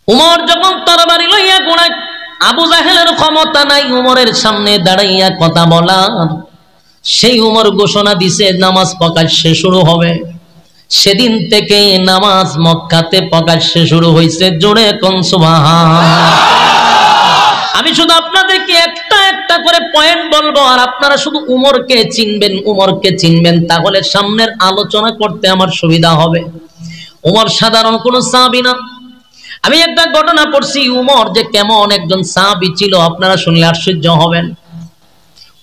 উমর যখন তরবারি লইয়া ঘোড়ায়, আবু জাহেলের ক্ষমতা নাই উমরের সামনে দাঁড়াইয়া কথা বলার। সেই উমর ঘোষণা দিছে নামাজ প্রকাশ্যে শুরু হবে। সেদিন থেকে নামাজ মক্কাতে প্রকাশ্যে শুরু হয়েছে। জোরে কোন সুবহানাল্লাহ। আমি শুধু আপনাদেরকে একটা একটা করে পয়েন্ট বলবো, আর আপনারা শুধু উমরকে চিনবেন, উমরকে চিনবেন, তাহলে সামনের আলোচনা করতে আমার সুবিধা হবে। উমর সাধারণ কোন সাহাবী না। আমি একটা ঘটনা পড়ছি, উমর যে কেমন একজন সাহাবী ছিল আপনারা শুনলে আশ্চর্য হবেন।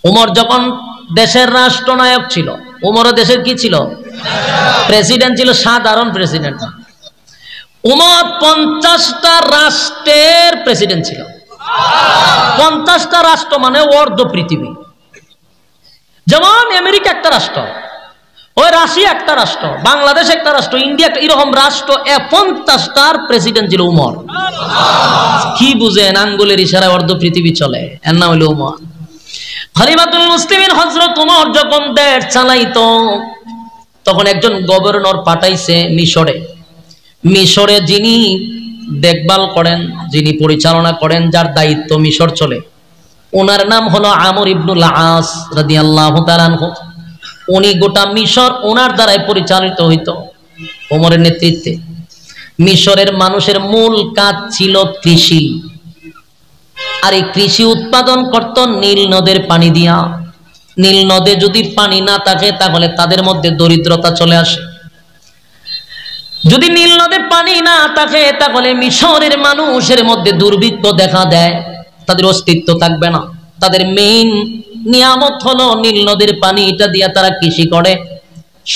উমর যখন দেশের রাষ্ট্রনায়ক ছিল, উমরও দেশের কি ছিল? প্রেসিডেন্ট ছিল, সাধারণ প্রেসিডেন্ট না। উমর 50টা রাষ্ট্রের প্রেসিডেন্ট ছিল। 50টা রাষ্ট্র মানে অর্ধ পৃথিবী। যেমন আমেরিকা একটা রাষ্ট্র, ওই রাশিয়া একটা রাষ্ট্র, বাংলাদেশ একটা রাষ্ট্র, ইন্ডিয়া একটা, এরকম রাষ্ট্র 50টার প্রেসিডেন্ট ছিল উমর। কি বুঝেন? আঙ্গুলের ইশারায় অর্ধ পৃথিবী চলে, এর নাম হলো উমর। খলিফাতুল মুসলিমিন হযরত উমর যখন দেশ চালাইতো, তখন একজন গভর্নর পাঠাইছে মিশরে। মিশরে যিনি দেখভাল করেন, যিনি পরিচালনা করেন, যার দায়িত্ব মিশর চলে, ওনার নাম হলো আমর ইবনুল আস রাদিয়াল্লাহু তাআলা আনহু। উনি গোটা মিশর ওনার দ্বারাই পরিচালিত হইত, ওমরের নেতৃত্বে। মিশরের মানুষের মূল কাজ ছিল কৃষি, আর এই কৃষি উৎপাদন করত নীল নদের পানি দিয়া। নীল নদে যদি পানি না থাকে তাহলে তাদের মধ্যে দরিদ্রতা চলে আসে। যদি নীল নদে পানি না থাকে তাহলে মিশরের মানুষের মধ্যে দুর্ভিক্ষ দেখা দেয়, তাদের অস্তিত্ব থাকবে না। তাদের মেইন নিয়ামত হলো নীল নদীর পানি, এটা দিয়ে তারা কৃষি করে,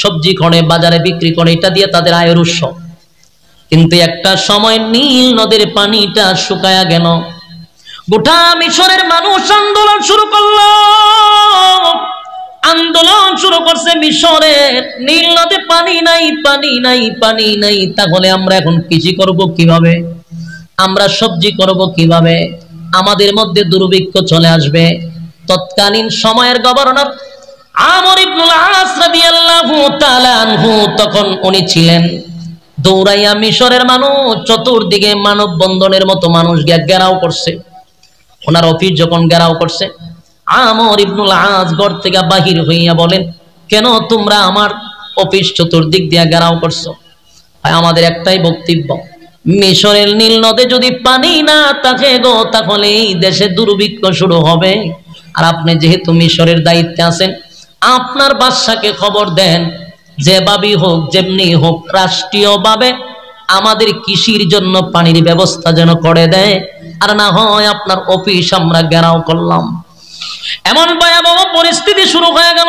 সবজি করে, বাজারে বিক্রি করে, এটা দিয়ে তাদের আয়ের উৎস। কিন্তু একটা সময় নীল নদীর পানিটা শুকায়া গেল, গোটা মিশরের মানুষ আন্দোলন শুরু করলো। আন্দোলন শুরু করছে মিশরের, নীল নদে পানি নাই, পানি নাই, পানি নাই, তাহলে আমরা এখন কৃষি করব কিভাবে? আমরা সবজি করব কিভাবে? আমাদের মধ্যে দুর্ভিক্ষ চলে আসবে। তৎকালীন সময়ের গভর্নর আমর ইবনুল আস রাদিয়াল্লাহু তাআলা আনহু, তখন উনি ছিলেন। দৌড়াইয়া মিশরের মানুষ চতুর্দিকে মানববন্ধনের মতো মানুষ ঘেরাও করছে। ওনার অফিস যখন ঘেরাও করছে, আমর ইবনুল আস ঘর থেকে বাহির হইয়া বলেন, কেন তোমরা আমার অফিস চতুর্দিক দিয়ে ঘেরাও করছো? আমাদের একটাই বক্তব্য, মিশরের নীল নদে যদি পানি না থাকে গো, তাহলে এই দেশে দুর্ভিক্ষ শুরু হবে। আর আপনি যেহেতু মিশরের দায়িত্বে আছেন, আপনার বাদশাকে খবর দেন, যেভাবেই হোক, যেমনি হোক, রাষ্ট্রীয়ভাবে আমাদের কৃষির জন্য পানির ব্যবস্থা যেন করে দেয়, আর না হয় আপনার অফিস আমরা ঘেরাও করলাম। এমন ভয়াবহ পরিস্থিতি শুরু হয়ে গেল।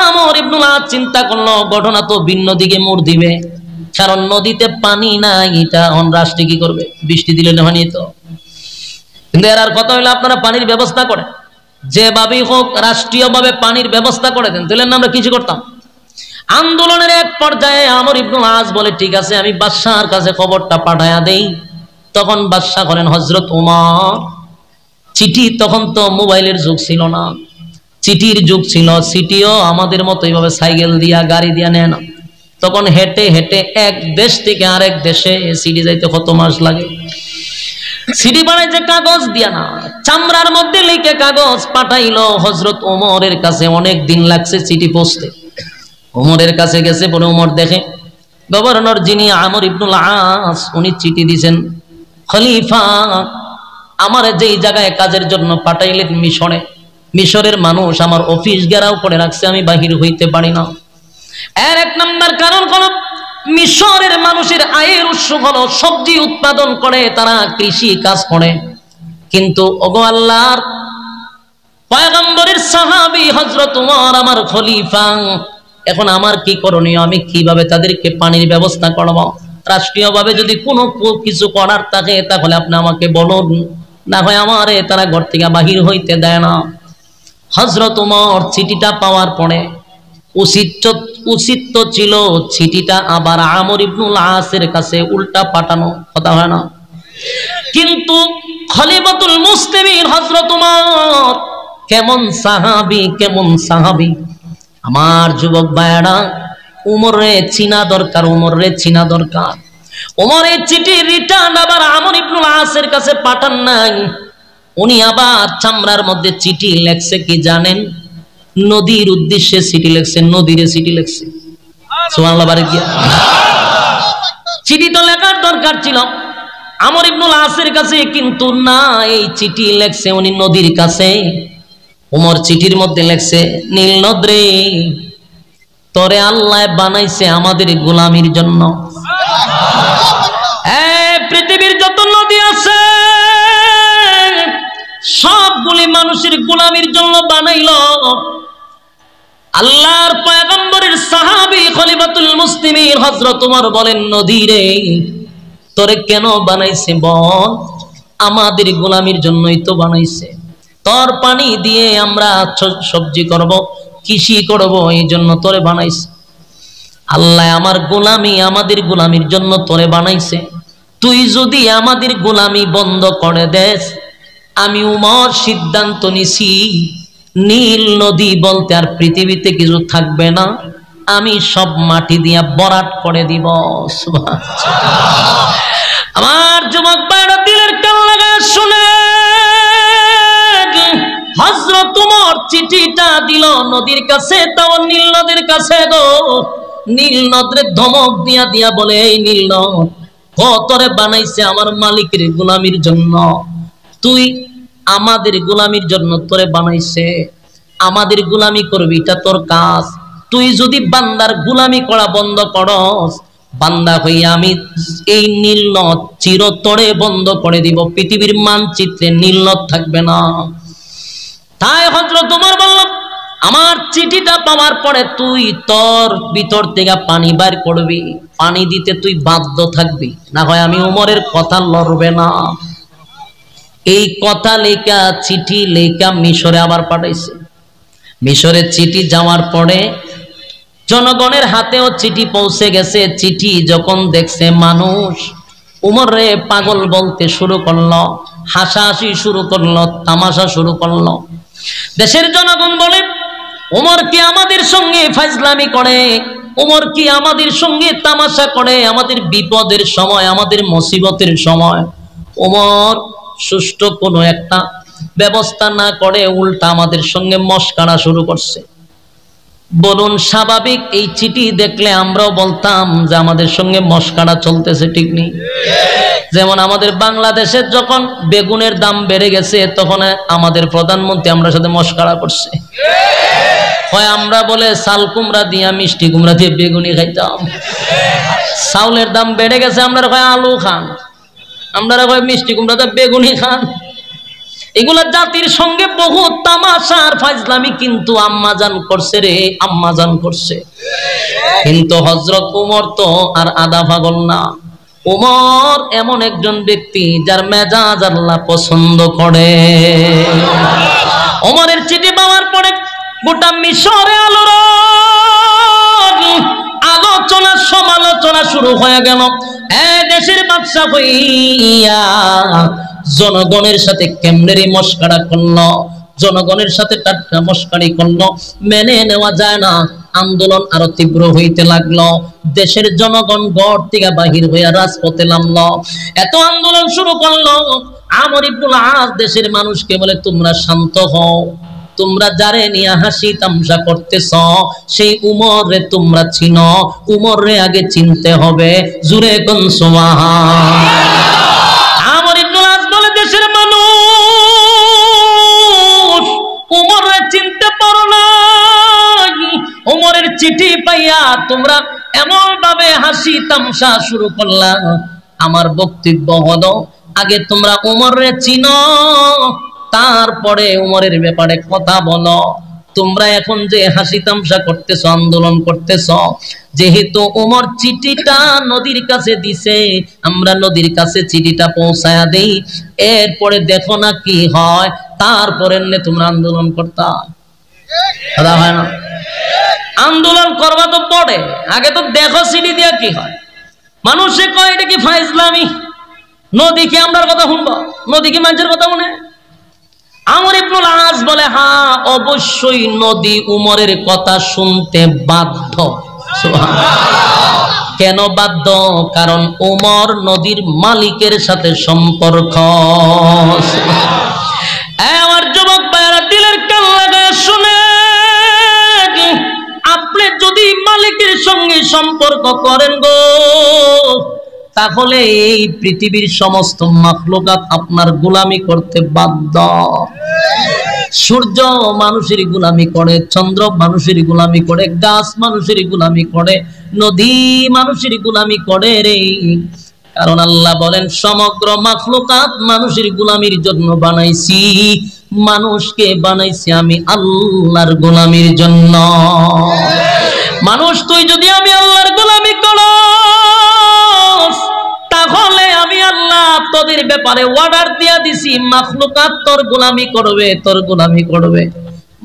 আমর ইবনুল আস চিন্তা করলো, ঘটনা তো ভিন্ন দিকে মোড় দিবে, কারণ নদীতে পানি নাই, এটা অন রাষ্ট্রে কি করবে? বৃষ্টি দিলে পানি তো। কিন্তু এর আর কথা হইলো আপনারা পানির ব্যবস্থা করেন, যেভাবেই হোক রাষ্ট্রীয়ভাবে পানির ব্যবস্থা করে দেন, তাহলে আমরা কিছু করতাম। আন্দোলনের এক পর্যায়ে আমর ইবনুল আস বলে, ঠিক আছে, আমি বাদশার কাছে খবরটা পাঠায়া দেই। তখন বাদশা করেন হযরত উমর চিঠি, তখন তো মোবাইলের যুগ ছিল না, চিঠির যুগ ছিল। চিঠিও আমাদের মতো এইভাবে সাইকেল দিয়া, গাড়ি দিয়া নেয় না। তখন হেঁটে হেঁটে এক দেশ থেকে আরেক দেশে চিঠি যাইতে কত মাস লাগে। চিঠি বানাইছে কাগজ দিয়া না, চামড়ার মধ্যে লিখে কাগজ পাঠাইলো হযরত ওমরের কাছে। অনেক দিন লাগছে চিঠি পৌঁছতে। ওমরের কাছে গেছে, পরে ওমর দেখে গভর্নর যিনি আমর ইবনুল আস, উনি চিঠি দিছেন, খলিফা আমার যেই জায়গায় কাজের জন্য পাঠাইলেন মিশরে, মিশরের মানুষ আমার অফিস ঘেরাও করে রাখছে, আমি বাহির হইতে পারি না। এর এক নম্বর কারণ হলো, মিশরের মানুষের আয়ের উৎস হলো সবজি উৎপাদন করে, তারা কৃষি কাজ করে। কিন্তু ওগো আল্লাহর পয়গম্বরের সাহাবী হযরত ওমর আমার খলিফা, এখন আমার কি করণীয়? আমি কিভাবে তাদেরকে পানির ব্যবস্থা করব? রাষ্ট্রীয়ভাবে যদি কোনো কিছু করার থাকে তাহলে আপনি আমাকে বলুন, না হয় আমারে তারা ঘর থেকে বাহির হইতে দেয় না। হযরত ওমর চিঠিটা পাওয়ার পরে উচিত তো ছিল চিঠিটা আবার আমর ইবনুল আসের কাছে উল্টা পাঠানো, কথা হয় না? কিন্তু খলিফাতুল মুসলিমিন হযরত ওমর কেমন সাহাবী, কেমন সাহাবী! আমার যুবক ভাইরা, উমরে চিনা দরকার, উমরে চিনা দরকার। উমরের চিঠি রিটার্ন আবার আমর আসের কাছে পাঠান নাই, উনি আবার চামড়ার মধ্যে চিঠি লেখছে কি জানেন? নদীর উদ্দেশ্যে চিঠি লেখছে, নদীরে চিঠি লেখছে। সুবহানাল্লাহ বাড়ি দিয়া চিঠি তো লেখার দরকার ছিল আমর ইবনুল আসের কাছে, কিন্তু না, এই চিঠি লেখছে উনি নদীর কাছে। ওমর চিঠির মধ্যে লেখছে, নীল নদরে, তোরে আল্লাহ বানাইছে আমাদের গোলামির জন্য। পৃথিবীর যত নদী আছে সবগুলি মানুষের গোলামির জন্য বানাইলো। আল্লাহর পয়গম্বরের সাহাবী খলিফাতুল মুসলিমিন হযরত ওমর বলেন, নদী রে, তোরে কেন বানাইছে বল? আমাদের গোলামির জন্যই তো বানাইছে। তোর পানি দিয়ে আমরা সবজি করব, কৃষি করব, এই জন্য তোরে বানাইছে। আল্লাহ আমার গোলামি, আমাদের গোলামির জন্য তোরে বানাইছে। তুই যদি আমাদের গোলামি বন্ধ করে দেস, আমি উমর সিদ্ধান্ত নিছি নীল নদী বলতে আর পৃথিবীতে কিছু থাকবে না, আমি সব মাটি দিয়া বরাট করে দিব। আমার যুবক ভাইরা দিলের কান লাগায় শুনে, হযরত ওমর চিঠিটা দিল নদীর কাছে, তাও নীল নদীর কাছে গো। নীল নদরে ধমক দিয়া দিয়া বলে, এই নীল নদ, তোরে বানাইছে আমার মালিকের গোলামির জন্য, তুই আমাদের গোলামির জন্য তোরে বানাইছে, আমাদের গোলামি করবি, এটা তোর কাজ। তুই যদি বান্দার গোলামি করা বন্ধ করস, বান্দা হইয়া আমি এই নীল নদ চিরতরে বন্ধ করে দিব, পৃথিবীর মানচিত্রে নীল নদ থাকবে না। তাই হযরত ওমর বলল, আমার চিঠিটা পাওয়ার পরে তুই তোর ভিতর থেকে পানি বের করবি, পানি দিতে তুই বাধ্য থাকবি, না হয় আমি ওমরের কথা লড়বে না। এই কথা লেখা চিঠি লেখা মিশরে আবার পাঠাইছে। মিশরে চিঠি যাওয়ার পরে জনগণের হাতেও চিঠি পৌঁছে গেছে। চিঠি যখন দেখছে মানুষ, উমর রে পাগল বলতে শুরু করলো, হাসাহাসি শুরু করলো, তামাশা শুরু করলো। দেশের জনগণ বলে, উমর কি আমাদের সঙ্গে ফাজলামি করে? উমর কি আমাদের সঙ্গে তামাশা করে? আমাদের বিপদের সময়, আমাদের মুসিবতের সময় উমর সুষ্ঠু কোনো একটা ব্যবস্থা না করে উল্টা আমাদের সঙ্গে মস্কারা শুরু করছে। বলুন, স্বাভাবিক এই চিঠি দেখলে আমরাও বলতাম যে আমাদের সঙ্গে মস্কারা চলতেছে, ঠিক নেই? যেমন আমাদের বাংলাদেশের যখন বেগুনের দাম বেড়ে গেছে, তখন আমাদের প্রধানমন্ত্রী আমরা সাথে মস্কারা করছে। হয় আমরা বলে চাল কুমড়া দিয়া মিষ্টি কুমড়া দিয়ে বেগুনি খাইতাম। চাউলের দাম বেড়ে গেছে, আমরা হয় আলু খান, আমরা হয় মিষ্টি কুমড়া দিয়ে বেগুনি খান। এগুলা জাতির সঙ্গে বহু তামাশার ফাজলামি কিন্তু আম্মাজান করছে রে, আম্মাজান করছে। কিন্তু হযরত ওমর তো আর আদা পাগল না। ওমর এমন একজন ব্যক্তি যার মেজাজ আল্লাহ পছন্দ করে। ওমরের চিঠি পাওয়ার পরে গোটা মিশরে আলোচনা সমালোচনা শুরু হয়ে গেল। দেশের বাদশা হইয়া জনগণের সাথে কেমনে মস্কারা করলো, জনগণের সাথে টাটকা মস্কারি করলো, মেনে নেওয়া যায় না। আন্দোলন আরো তীব্র হইতে লাগলো। দেশের জনগণ ঘর থেকে বাহির হইয়া রাজপথে নামলো। এত আন্দোলন শুরু করলো। আমর ইবনুল আস দেশের মানুষকে বলে, তোমরা শান্ত হও, তোমরা যারে নিয়ে হাসি তামসা করতেছ সেই উমর রে তোমরা চিনো, উমর রে আগে চিনতে হবে। জুরে কোন সুবহান। আমর ইবনুল আস বলে, দেশের মানুষ উমর রে চিনতে পারো না, উমরের চিঠি পাইয়া তোমরা এমন ভাবে হাসি তামসা শুরু করলা। আমার বক্তব্য হলো, আগে তোমরা উমর রে চিনো, তারপরে উমরের ব্যাপারে কথা বলো। তোমরা এখন যে হাসি তামসা করতেছ, আন্দোলন করতেছ, যেহেতু উমর চিঠিটা নদীর কাছে দিছে, আমরা নদীর কাছে চিঠিটা পৌঁছায়া দেই, এরপরে দেখো না কি হয়, তারপরে তোমরা আন্দোলন করতা। কথা হয় না? আন্দোলন করবা তো পড়ে, আগে তো দেখো চিঠি দিয়া কি হয়। মানুষে কয় এটা কি ফাইজলামি, নদী কি আমরার কথা শুনবো, নদী কি মানুষের কথা শুনে? আমর ইবনুল আস বলে, হ্যাঁ অবশ্যই নদী উমরের কথা শুনতে বাধ্য। সুবহানাল্লাহ। কেন বাধ্য? কারণ ওমর নদীর মালিকের সাথে সম্পর্ক। আমার যুবক ভাইরা দিলের কান লাগায় শুনে, আপনি যদি মালিকের সঙ্গে সম্পর্ক করেন গো, তাহলে এই পৃথিবীর সমস্ত মাখলুকাত আপনার গোলামি করতে বাধ্য। সূর্য মানুষের গোলামি করে, চন্দ্র মানুষের গোলামি করে, গাছ মানুষের গোলামি করে, নদী মানুষের গোলামি করে রে। কারণ আল্লাহ বলেন সমগ্র মাখলুকাত মানুষের গোলামির জন্য বানাইছি, মানুষকে বানাইছি আমি আল্লাহর গোলামির জন্য। মানুষ তুই যদি আমি আল্লাহর গোলামি করস, তাহলে আমি আল্লাহ তোদের ব্যাপারে অর্ডার দিয়া দিছি, মাখলুকাত তোর গোলামি করবে, তোর গোলামি করবে।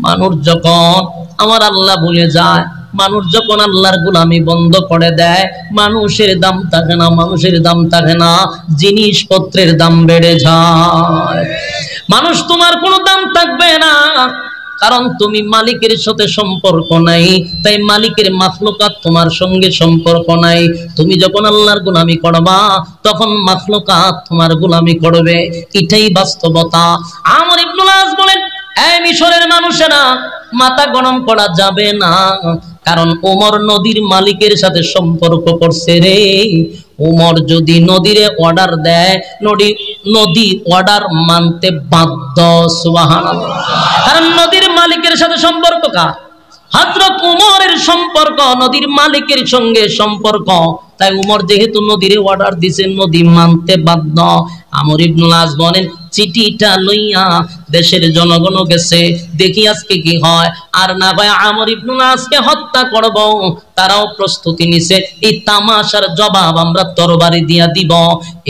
মানুষ যখন আমার আল্লাহ ভুলে যায়, মানুষ যখন আল্লাহর গোলামি বন্ধ করে দেয়, মানুষের দাম থাকে না, মানুষের দাম থাকে না, জিনিসপত্রের দাম বেড়ে যায়। মানুষ তোমার কোনো দাম থাকবে না, কারণ তুমি মালিকের সাথে সম্পর্ক নাই, তাই মালিকের মাখলুকাত তোমার সঙ্গে সম্পর্ক নাই। তুমি যখন আল্লাহর গোলামি করবা, তখন মাখলুকাত তোমার গোলামি করবে। এটাই বাস্তবতা। আমর ইবনুল আস বলেন, এই মিশরের মানুষেরা, মাথা গরম করা যাবে না, কারণ ওমর নদীর মালিকের সাথে সম্পর্ক করছে রে। ওমর যদি নদীরে অর্ডার দেয়, নদী অর্ডার মানতে বাধ্য। সুবহানাল্লাহ। কারণ নদীর মালিকের সাথে সম্পর্ক কার? হযরত ওমরের সম্পর্ক নদীর মালিকের সঙ্গে সম্পর্ক। তাই ওমর যেহেতু নদীরে অর্ডার দিয়েছে, নদী মানতে বাধ্য। আমর ইবনুল আস বলেন, চিঠিটা লইয়া দেশের জনগণ গেছে, দেখি আজকে কি হয়। আর না ভাই আমর ইবনুল আসকে হত্যা করব, তারাও প্রস্তুতি নিছে, এই তামাশার জবাব আমরা তরবারি দিয়া দিব।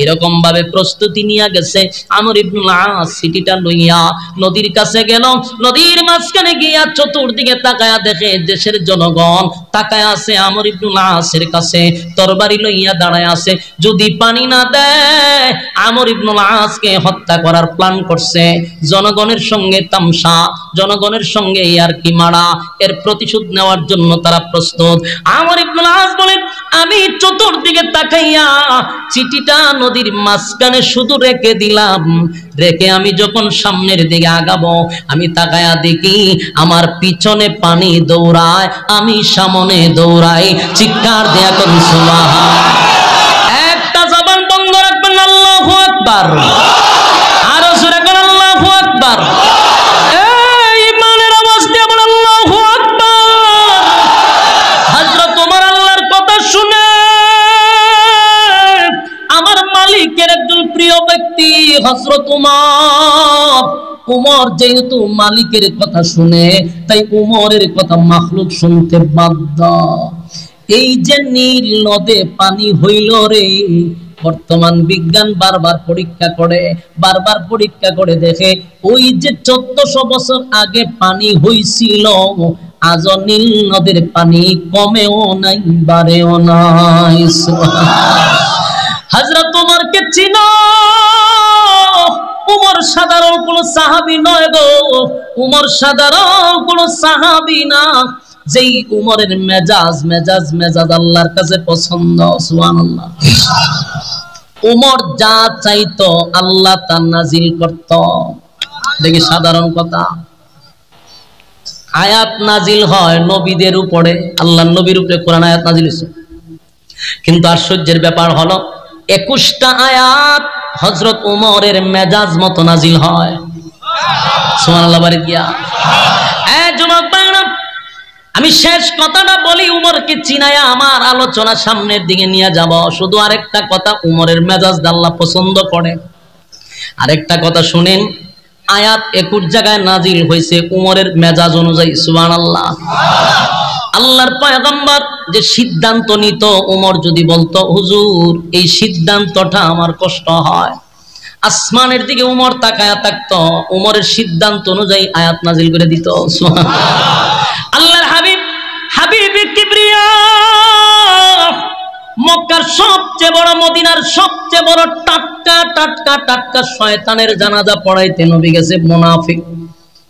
এরকম ভাবে প্রস্তুতি নিয়ে গেছে। আমর ইবনুল আস চিঠিটা লইয়া নদীর কাছে গেল। নদীর মাঝখানে গিয়া চতুর্দিকে তাকায়া দেখে দেশের জনগণ তাকায় আছে আমর ইবনুল আসের কাছে, তরবারি লইয়া দাঁড়ায় আছে। যদি পানি না দেয়, আমর ইবনুল আসকে হত্যা করার প্ল্যান করছে। জনগণের সঙ্গে তামসা, জনগণের সঙ্গে ইয়ারকি মারা, এর প্রতিশোধ নেওয়ার জন্য তারা প্রস্তুত। আমর ইবনুল আস বলেন, আমি চতুর্দিকে তাকাইয়া চিঠিটা নদীর মাঝখানে শুধু রেখে দিলাম। রেখে আমি যখন সামনের দিকে আগাবো, আমি তাকায়া দেখি আমার পিছনে পানি দৌড়ায়, আমি সামনে দৌড়াই। চিৎকার দেয়া করি সুবহানাল্লাহ। একটা জবান বন্ধ রাখবেন, আল্লাহু আকবার। আরো জোরে করে আল্লাহু আকবার। এই ইমানের আওয়াজ দিয়ে বলেন আল্লাহু আকবার। হযরত ওমর আল্লাহর কথা শুনে, আমার মালিকের একজন প্রিয় ব্যক্তি হযরত ওমর। ওমর যেহেতু মালিকের কথা শুনে, তাই ওমরের কথা মাখলুক শুনতে বাধ্য। এই যে নীল নদে পানি হইল রে, বর্তমান বিজ্ঞান বারবার পরীক্ষা করে দেখে, ওই যে 1400 বছর আগে পানি হইছিল, আজ নীল নদের পানি কমেও নাই, বাড়েও নাই। হযরত ওমরকে চিনো? ওমর সাধারণ কোন সাহাবী নয় গো, ওমর সাধারণ কোন সাহাবী না। যেই উমরের মেজাজ আল্লাহর কাছে পছন্দ। সুবহানাল্লাহ। উমর যা চাইতো আল্লাহ তা নাজিল করত। দেখি সাধারণ কথা, আয়াত নাজিল হয় নবীদের উপরে, আল্লাহর নবীর উপরে কোরআন আয়াত নাজিল হয়েছে। কিন্তু আশ্চর্যের ব্যাপার হলো 21টা আয়াত হযরত উমরের মেজাজ মতো নাজিল হয়। সুবহানাল্লাহ। বাড়ি গিয়া যুবক ভাইরা, আমি শেষ কথাটা বলি, উমরকে চিনায়া আমার আলোচনা সামনের দিকে নিয়ে যাব। শুধু আরেকটা কথা, উমরের মেজাজ আল্লাহ পছন্দ করে। আরেকটা কথা শুনেন, আয়াত 21 জায়গায় নাজিল হয়েছে উমরের মেজাজ অনুযায়ী। সুবহানাল্লাহ। আল্লাহর পয়গম্বর যে সিদ্ধান্ত নিত, উমর যদি বলতো হুজুর এই সিদ্ধান্তটা আমার কষ্ট হয়, আসমানের দিকে উমর তাকায়া থাকতো, উমরের সিদ্ধান্ত অনুযায়ী আয়াত নাজিল করে দিত। আল্লাহর হাবিব কিবরিয়া, মক্কার সবচেয়ে বড়, মদিনার সবচেয়ে বড় টাটকা শয়তানের জানাজা পড়াইতে নবী গেছে। মুনাফিক,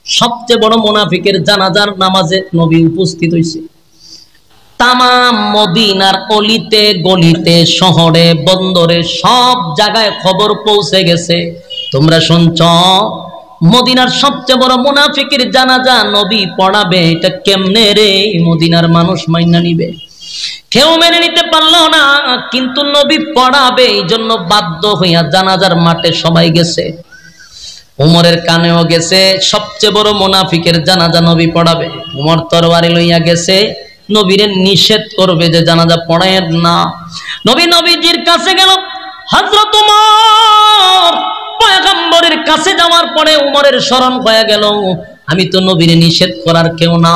সবচেয়ে বড় মুনাফিকের জানাজার নামাজে নবী উপস্থিত হইছে। তামাম মদিনার অলিতে গলিতে শহরে বন্দরে সব জায়গায় খবর পৌঁছে গেছে, তোমরা শুনছ মদিনার সবচেয়ে বড় মুনাফিকের জানাজা নবী পড়াবে। এটা কেমনে রে মদিনার মানুষ মাইনা নিবে? কেউ মেনে নিতে পারলো না, কিন্তু নবী পড়াবে এই জন্য বাধ্য হইয়া জানাজার মাঠে সবাই গেছে। উমরের কানেও গেছে, সবচেয়ে বড় মুনাফিকের জানাজা নবী পড়াবে। উমর তরবারি লইয়া গেছে, নবীরে নিষেধ করবে যে জানাজা পড়ায়েন না। নবীজির কাছে গেল। হযরত উমর পয়গম্বরের কাছে যাওয়ার পরে উমরের স্মরণ হয়ে গেল, আমি তো নবীরে নিষেধ করার কেউ না,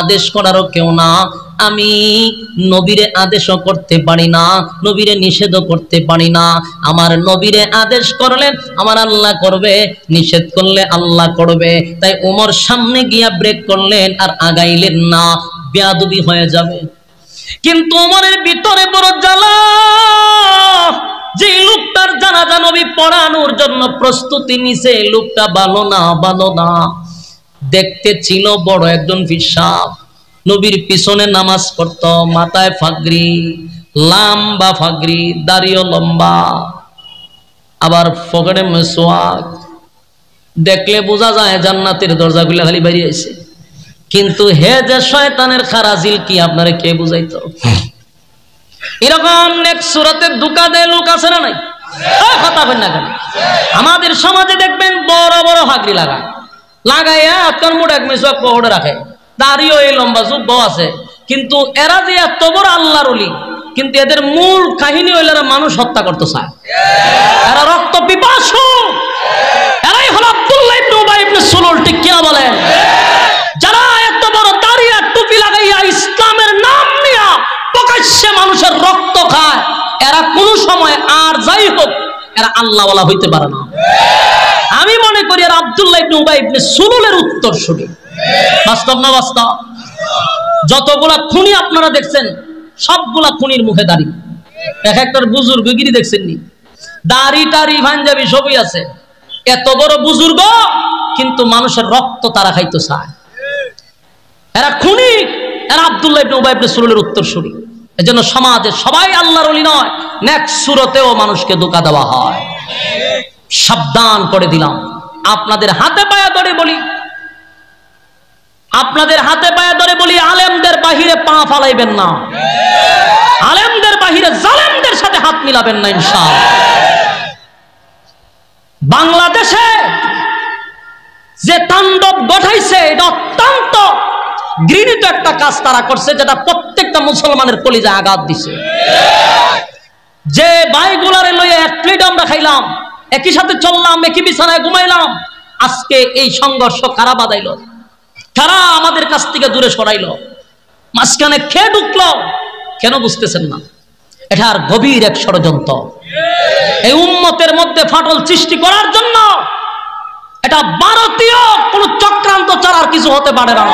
আদেশ করারও কেউ না। আমি নবীরে আদেশও করতে পারি না, নবীরে নিষেধও করতে পারি না। আমার নবীরে আদেশ করলে আমার আল্লাহ করবে, নিষেধ করলে আল্লাহ করবে। তাই ওমর সামনে গিয়া ব্রেক করলেন আর আগাইলেন না, বেয়াদবি হয়ে যাবে। কিন্তু ওমরের ভিতরে বড় জ্বালা, যে লোকটার জানাজা নবী পড়ানোর জন্য প্রস্তুতি নিছে, লোকটা ভালো না। দেখতে ছিল বড় একজন ফিসাব, নবীর পিছনে নামাজ পড়তো, মাথায় ফাগরি, লম্বা ফাগরি, দাড়িও লম্বা, আবার পকেটে মেসওয়াক। দেখলে বোঝা যায় জান্নাতের দরজাগুলো খালি বেরিয়ে আসে। কিন্তু হে যে শয়তানের খারাজিল, কি আপনারে কে বুঝাইতো? এরকম নেক্সট সূরাতে দুকা দেয় লোক আছে না নাই? কথা বলেন না কেন? আমাদের সমাজে দেখবেন বড় বড় ফাগরি লাগাইয়া আপনার মুখ এক মেসওয়াক পকেটে রাখে, দাড়িও এই লম্বা যুব্ব আছে। কিন্তু এরা যে এত বড় আল্লাহর ওলি, কিন্তু এদের মূল কাহিনী হইল এরা মানুষ হত্যা করতে চায়, এরা রক্ত পিপাসু। এরাই হলো আব্দুল্লাহ ইবনে উবাই ইবনে সুলুল, ঠিক কিনা বলেন? যারা এত বড় দাড়ি আর টুপি লাগাইয়া ইসলামের নাম নিয়া প্রকাশ্যে মানুষের রক্ত খায়, এরা কোনো সময় আর যাই হোক এরা আল্লাহওয়ালা হইতে পারে না। আমি মনে করি আর আব্দুল্লাহ ইবনে উবাই ইবনে সুলুলের উত্তরসূরি। বাস্তব না বাস্তব? যতগুলা খুনি আপনারা দেখছেন সবগুলা খুনির মুখে দাড়ি। এক একটার বুজুর্গগিরি দেখছেন নি? দাড়ি টাড়ি পাঞ্জাবি সবই আছে। এত বড় বুজুর্গ, কিন্তু মানুষের রক্ত তারা খাইতে চায়। এরা খুনি, এরা আব্দুল্লাহ ইবনে উবাই ইবনে সুলুলের উত্তরসূরি। এজন্য সমাজে সবাই আল্লাহর ওলি নয়, নেক্সট সূরাতেও মানুষকে ধোঁকা দেওয়া হয়। সাবধান করে দিলাম। আপনাদের হাতে পায়ে ধরে বলি, আলেমদের বাহিরে পা ফালাইবেন না, আলেমদের বাহিরে জালেমদের সাথে হাত মিলাবেন না ইনশাআল্লাহ। বাংলাদেশে যে তাণ্ডব ঘটাইছে, এটা অত্যন্ত ঘৃণিত একটা কাজ তারা করছে, যেটা প্রত্যেকটা মুসলমানের কলিজায় আঘাত দিছে। যে ভাইগুলারে লইয়া এক প্লেট আমরা খাইলাম, একই সাথে চললাম, একই বিছানায় ঘুমাইলাম, আজকে এই সংঘর্ষ কারা বাঁধাইলো? কারা আমাদের কাছ থেকে দূরে সরাইলো? মাঝখানে খেয়ে ঢুকলো কেন? বুঝতেছেন না? এটার গভীর এক ষড়যন্ত্র, এই উম্মতের মধ্যে ফাটল সৃষ্টি করার জন্য। এটা ভারতীয় কোন চক্রান্ত ছাড়া আর কিছু হতে পারে না।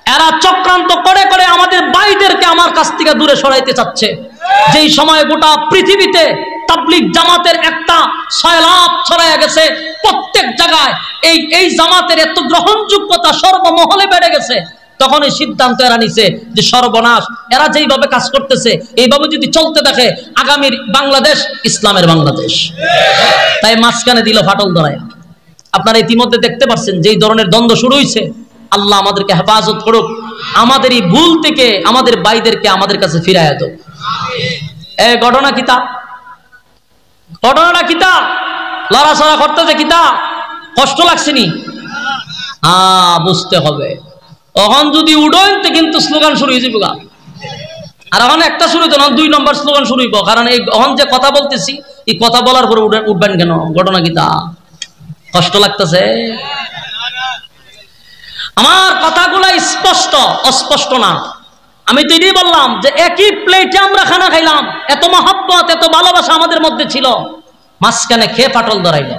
এরা চক্রান্ত করে করে আমাদের ভাইদেরকে আমার কাছ থেকে দূরে সরাইতে চাচ্ছে। যেই সময় গোটা পৃথিবীতে তাবলীগ জামাতের একটা সয়লাব ছড়াইয়া গেছে, প্রত্যেক জায়গায় এই জামাতের এত গ্রহণযোগ্যতা সর্বমহলে বেড়ে গেছে, তখন এই সিদ্ধান্ত এরা নিছে যে সর্বনাশ, এরা যেইভাবে কাজ করতেছে এইভাবে যদি চলতে থাকে, আগামীর বাংলাদেশ ইসলামের বাংলাদেশ। তাই মাঝখানে দিল ফাটল ধরায়। আপনারা ইতিমধ্যে দেখতে পাচ্ছেন যেই ধরনের দ্বন্দ্ব শুরু হয়েছে। আল্লাহ আমাদেরকে হেফাজত করুক, আমাদের এই ভুল থেকে আমাদের ভাইদেরকে আমাদের কাছে ফিরাইয়া দাও। এই ঘটনাটা কিতা লড়াচড়া করতেছে, কিতা কষ্ট লাগছে নি? বুঝতে হবে। এখন যদি উড়ইতে কিন্তু স্লোগান শুরু হয়ে যাবে, আর এখন একটা শুরু হইতো না, 2 নম্বর স্লোগান শুরু হইব। কারণ এই এখন যে কথা বলতেছি, এই কথা বলার পরে উঠবেন কেন? ঘটনা কিতা? কষ্ট লাগতেছে? আমার কথাগুলা স্পষ্ট, অস্পষ্ট না। আমি তো এটাই বললাম যে একই প্লেটে আমরা খানা খাইলাম, এত মহব্বত, এত ভালোবাসা আমাদের মধ্যে ছিল, মাঝখানে খেয়ে ফাটল ধরাইল।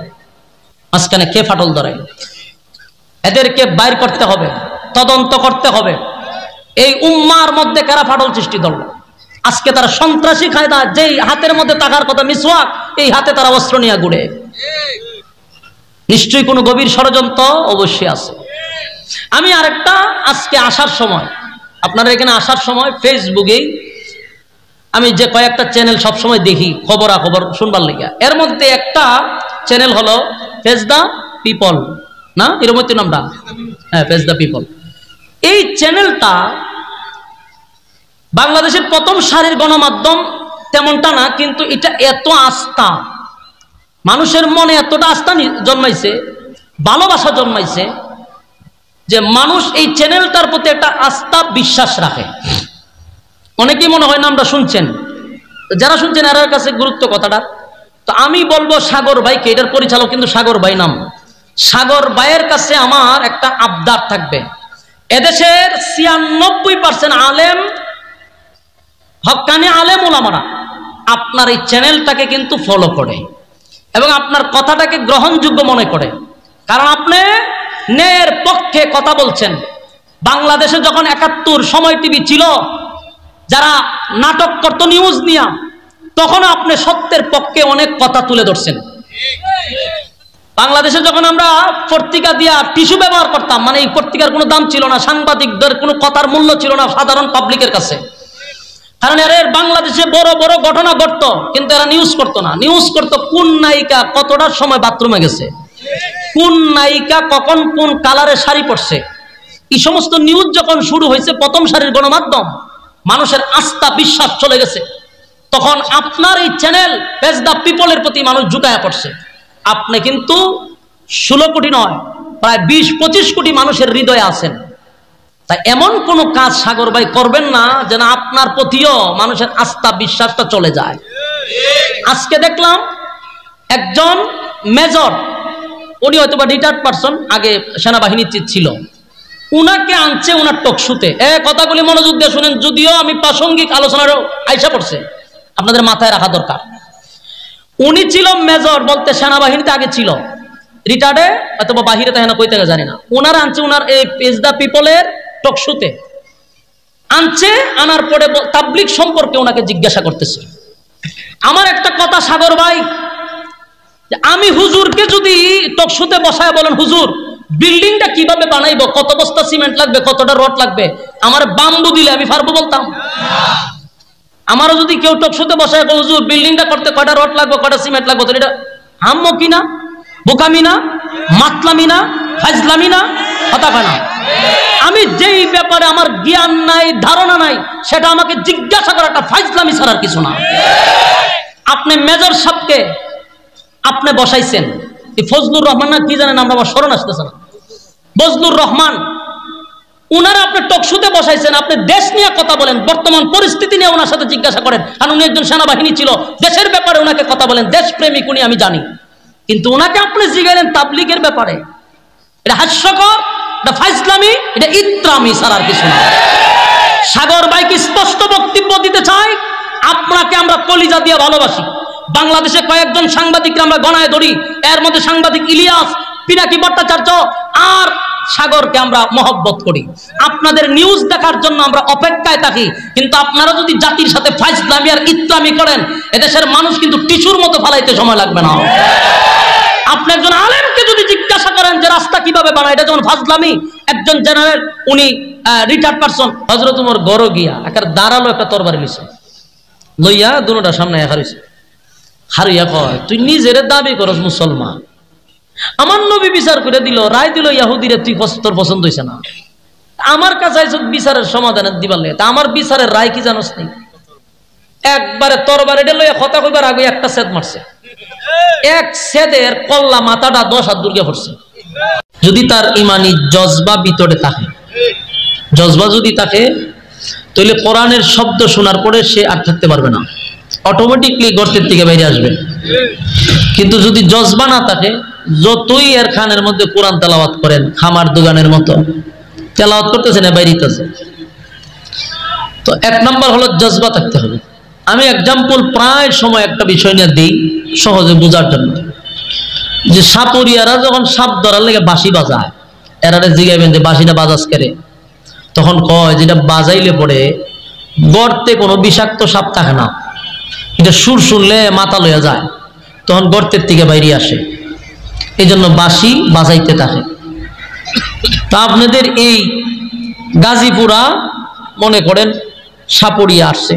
এদেরকে বাইর করতে হবে, তদন্ত করতে হবে। এই উম্মার মধ্যে কারা ফাটল সৃষ্টি করলো? আজকে তারা সন্ত্রাসী কায়দা, যেই হাতের মধ্যে টাকার কথা মিসওয়াক, এই হাতে তারা অস্ত্র নিয়ে ঘুরে। নিশ্চয়ই কোনো গভীর ষড়যন্ত্র অবশ্যই আছে। আমি আরেকটা, আজকে আসার সময় আপনারা এখানে আসার সময় ফেসবুকেই আমি যে কয়েকটা চ্যানেল সবসময় দেখি খবরাখবর শুনবার লেগে, এর মধ্যে একটা চ্যানেল হলো ফেস দ্য পিপল, না এরকম নামটা? হ্যাঁ, ফেস দ্য পিপল। এই চ্যানেলটা বাংলাদেশের প্রথম সারির গণমাধ্যম তেমনটা না, কিন্তু এটা এত আস্থা, মানুষের মনে এতটা আস্থা জন্মাইছে, ভালোবাসা জন্মাইছে যে মানুষ এই চ্যানেলটার প্রতি একটা আস্থা বিশ্বাস রাখে। অনেকেই মনে হয় না আমরা শুনছেন, যারা শুনছেন এর কাছে গুরুত্ব কথাটা। তো আমি বলবো সাগর ভাইকে, এটার পরিচালক কিন্তু সাগর ভাই নাম, সাগর ভাইয়ের কাছে আমার একটা আবদার থাকবে। এদেশের 96% আলেম, হক্কানি আলেম ওলামারা আপনার এই চ্যানেলটাকে কিন্তু ফলো করে এবং আপনার কথাটাকে গ্রহণযোগ্য মনে করে, কারণ আপনি ন্যায়ের পক্ষে কথা বলছেন। বাংলাদেশে যখন 71 সময় টিভি ছিল, যারা নাটক করত নিউজ নিয়া, তখন আপনি সত্যের পক্ষে অনেক কথা তুলে ধরছেন। বাংলাদেশে যখন আমরা পত্রিকা দিয়া টিস্যু ব্যবহার করতাম, মানে এই পত্রিকার কোনো দাম ছিল না, সাংবাদিকদের কোনো কথার মূল্য ছিল না সাধারণ পাবলিকের কাছে, কারণ এর বাংলাদেশে বড় বড় ঘটনা ঘটতো কিন্তু এরা নিউজ করতো না। নিউজ করতো কোন নায়িকা কতটার সময় বাথরুমে গেছে, কোন নায়িকা কখন কোন কালারে শাড়ি পরছে। এই সমস্ত নিউজ যখন শুরু হয়েছে প্রথম সারির গণমাধ্যম, মানুষের আস্থা বিশ্বাস চলে গেছে, তখন আপনার এই চ্যানেল ফেস দ্য পিপলের প্রতি মানুষ ঝুঁকায়া পড়ছে। আপনি কিন্তু 16 কোটি নয়, প্রায় 20-25 কোটি মানুষের হৃদয়ে আছেন। তাই এমন কোন কাজ সাগর ভাই করবেন না যেন আপনার প্রতিও মানুষের আস্থা বিশ্বাসটা চলে যায়। আজকে দেখলাম একজন মেজর, উনি হয়তো বা রিটায়ার্ড পারসন, আগে সেনাবাহিনীর ছিল, উনাকে আনছে উনার টকশুতে। কথাগুলি মনোযোগ দিয়ে শুনেন, যদিও আমি প্রাসঙ্গিক আলোচনারও আইসা পড়ছে, আপনাদের মাথায় রাখা দরকার। উনি ছিল মেজর, বলতে সেনাবাহিনীতে আগে ছিল, রিটায়ার্ডে অথবা বাহিরে তাই না কই থেকে জানি না। উনার আনছে উনার এই ফেস দ্য পিপলের টকশুতে আনছে, আনার পরে তাবলিগ সম্পর্কে ওনাকে জিজ্ঞাসা করতেছে। আমার একটা কথা সাগর ভাই, আমি হুজুরকে যদি টকশুতে বসায় বলেন হুজুর বিল্ডিংটা কিভাবে বানাইবো, কত বস্তা সিমেন্ট লাগবে, কতটা রড লাগবে, আমার বাম্বু দিলে আমি পারবো বলতাম? আমারও যদি কেউ টকশুতে বসায় হুজুর বিল্ডিংটা করতে কয়টা রড লাগবে, কয়টা সিমেন্ট লাগবে, তো এটা হাম্মো কিনা, বোকামি না, মাতলামি না, ফাজলামি না, কথা কয় না? আমি যেই ব্যাপারে আমার জ্ঞান নাই, ধারণা নাই, সেটা আমাকে জিজ্ঞাসা করাটা ফাজলামি ছাড়ার কিছু না। আপনি মেজর সাহেবকে আপনি বসাইছেন, এই ফজলুর রহমান না কি জানেন, আমরা আমার স্মরণ আসতেছে না, ফজলুর রহমান, উনারা আপনি টকশুতে বসাইছেন। আপনি দেশ নিয়ে কথা বলেন, বর্তমান পরিস্থিতি নিয়ে ওনার সাথে জিজ্ঞাসা করেন, কারণ উনি একজন সেনাবাহিনী ছিল, দেশের ব্যাপারে ওনাকে কথা বলেন, দেশপ্রেমিক উনি, আমি জানি। কিন্তু ওনাকে আপনি জিজ্ঞাসা তাবলিগের ব্যাপারে, এটা হাস্যকর, এটা ফাইজলামি, এটা ইত্রামি ছাড়ার কিছু না। সাগর ভাইকে স্পষ্ট বক্তব্য দিতে চাই, আপনাকে আমরা কলিজা দিয়ে ভালোবাসি। বাংলাদেশে কয়েকজন সাংবাদিককে আমরা গণায় ধরি, এর মধ্যে সাংবাদিক ইলিয়াস, পিনাকি ভট্টাচার্য আর সাগরকে আমরা মহব্বত করি। আপনাদের নিউজ দেখার জন্য আমরা অপেক্ষায় থাকি, কিন্তু আপনারা যদি জাতির সাথে ফাইজলামি আর ইত্রামি করেন, এদেশের মানুষ কিন্তু টিস্যুর মতো ফালাইতে সময় লাগবে না। আপনি একজন আলেমকে যদি জিজ্ঞাসা করেন যে রাস্তা কিভাবে বানায়, এটা যেমন ফাজলামি। একজন জেনারেল, উনি রিটায়ার্ড পারসন, হযরত উমর গড় গিয়া একটা দাঁড়ালো, একটা তরবারি লিছে লইয়া দুটোটা সামনে হারিয়েছে, হারিয়া কয় তুই নিজের দাবি করস মুসলমান, আমার নবী বিচার করে দিল, রায় দিল ইহুদিরে, তুই তোর পছন্দ হইছে না, আমার কাছে বিচারের সমাধান দিবার লাগে, তা আমার বিচারের রায় কি জানোস নি? একবারে তরবারিটা লইয়া কথা কইবার আগে একটা সেদ মারছে, এক সেদের কল্লা মাথাটা 10 হাত দূরে পড়ছে। যদি তার ইমানি জজবা ভিতরে থাকে, জজবা যদি থাকে, তাহলে কোরআনের শব্দ শোনার পরে সে আর থাকতে পারবে না, অটোমেটিকলি গর্তের থেকে বাইরে আসবে। কিন্তু যদি জজবা না থাকে, যতই এর খানের মধ্যে কোরআন তেলাওয়াত করেন, খামার দোকানের মতো তেলাওয়াত করতেছে না, বাইরেতেছে। তো 1 নম্বর হলো জজবা থাকতে হবে। আমি এক্সাম্পল প্রায় সময় একটা বিষয় নিয়ে দিই সহজে বোঝার জন্য, যে সাপুরিয়ারা যখন সাপ ধরার লেগে বাঁশি বাজায়, এরা জিগাইবেন যে বাঁশিটা বাজাস কেরে, তখন কয় যেটা বাজাইলে পরে গর্তে কোনো বিষাক্ত সাপ থাকে না, এটা সুর শুনলে মাথা লইয়া যায়, তখন গর্তের থেকে বাইরে আসে, এই জন্য বাঁশি বাজাইতে থাকে। তা আপনাদের এই গাজীপুরা মনে করেন সাপড়িয়া আসছে,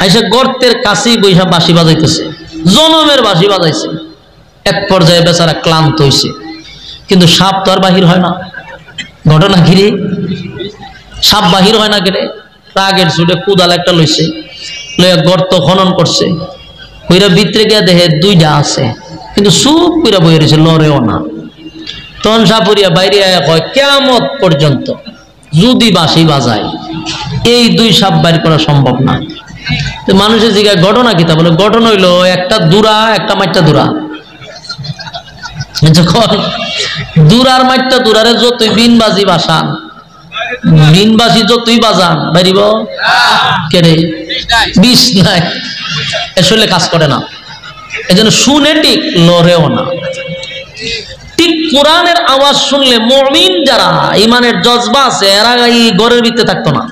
এসে গর্তের কাছেই বৈশা বাঁশি বাজাইতেছে, জনমের বাঁশি বাজাইছে। এক পর্যায়ে বেচারা ক্লান্ত হয়েছে, কিন্তু সাপ তো আর বাহির হয় না। ঘটনা ঘিরে সাপ বাহির হয় না গেলে রাগের ছুটে কুদাল একটা লইছে, লইয়া গর্ত খনন করছে, ওইরা ভিতরে গিয়া দেখে দুইটা আছে, কিন্তু চুপ কইরা বইয়া রয়েছে, লড়েও না। তখন সাপুরিয়া বাইরে আয়া কয়, কিয়ামত পর্যন্ত যদি বাঁশি বাজায় এই দুই সাপ বাইর করা সম্ভব না। তো মানুষের জিজ্ঞাসা ঘটনা কি? তা বলে ঘটনা হইলো একটা দুরা একটা মাইটটা দুরা। যখন দুরার মাইটটা দুরারে যতই বিনবাজি বাসান, বিনবাজি যতই বাজান বাইরিব কেড়ে বিষ নাই, আসলে কাজ করে না। এই জন্য শুনে ঠিক লড়েও না। ঠিক কোরআনের আওয়াজ শুনলে মুমিন যারা ইমানের জজবা আছে এরা এই ঘরের ভিতরে থাকতো না,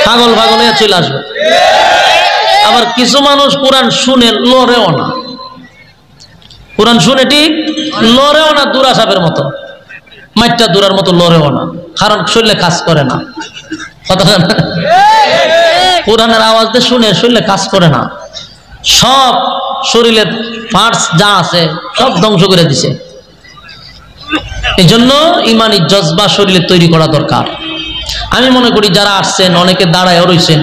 পাগল পাগল হয়ে চলে আসবে। আবার কিছু মানুষ কোরআন শুনে লড়েও না, কোরআন শুনে ঠিক লড়েও না, দুরা সাপের মতো, মাইটটা দুরার মতো লড়েও না, কারণ শরীরে কাজ করে না। কথা কোরআনের আওয়াজ দিয়ে শুনে শরীরে কাজ করে না, সব শরীরের পার্টস যা আছে সব ধ্বংস করে দিছে। এই জন্য ইমানি জজবা শরীরে তৈরি করা দরকার। আমি মনে করি যারা আসছেন অনেকে দাঁড়ায় রয়েছেন,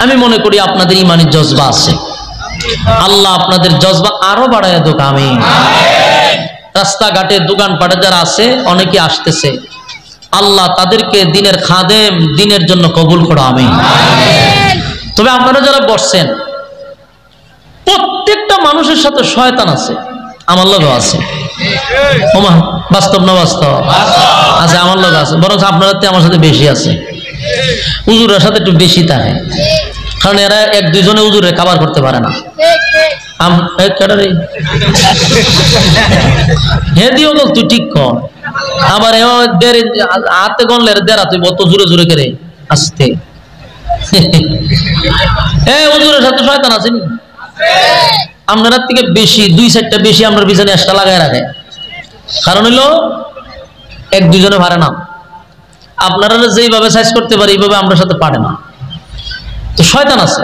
আমি মনে করি আপনাদের ইমানি জজবা আছে। আল্লাহ আপনাদের জজবা আরো বাড়ায় দোক, আমিন। রাস্তাঘাটে দোকানপাটে যারা আছে অনেকে আসতেছে, আল্লাহ তাদেরকে দিনের খাদেম দিনের জন্য কবুল করো, আমিন। তবে আপনারা যারা বসছেন প্রত্যেকটা মানুষের সাথে শয়তান আছে, আমার লোক আছে। ওমা বাস্তব না বাস্তব আছে, আমার লোক আছে, বরং আপনারা আমার সাথে বেশি আছে, হুজুরের সাথে একটু বেশি থাকে, কারণ এরা এক দুইজনে হুজুরে খাবার করতে পারে না। হে দিও বল তুই ঠিক কর, আবার হাতে গনলে দেরা তুই বত জোরে জোরে করে আসতে। হুজুরের সাথে শয়তান আছে নি? আপনার থেকে বেশি, দুই চারটা বেশি আপনার পিছনে একটা লাগাই রাখে, কারণ হইলো এক দুইজনে পারে না। আপনারা যেইভাবে সাইজ করতে পারে এইভাবে আমরা সাথে পারে না। তো শয়তান আছে,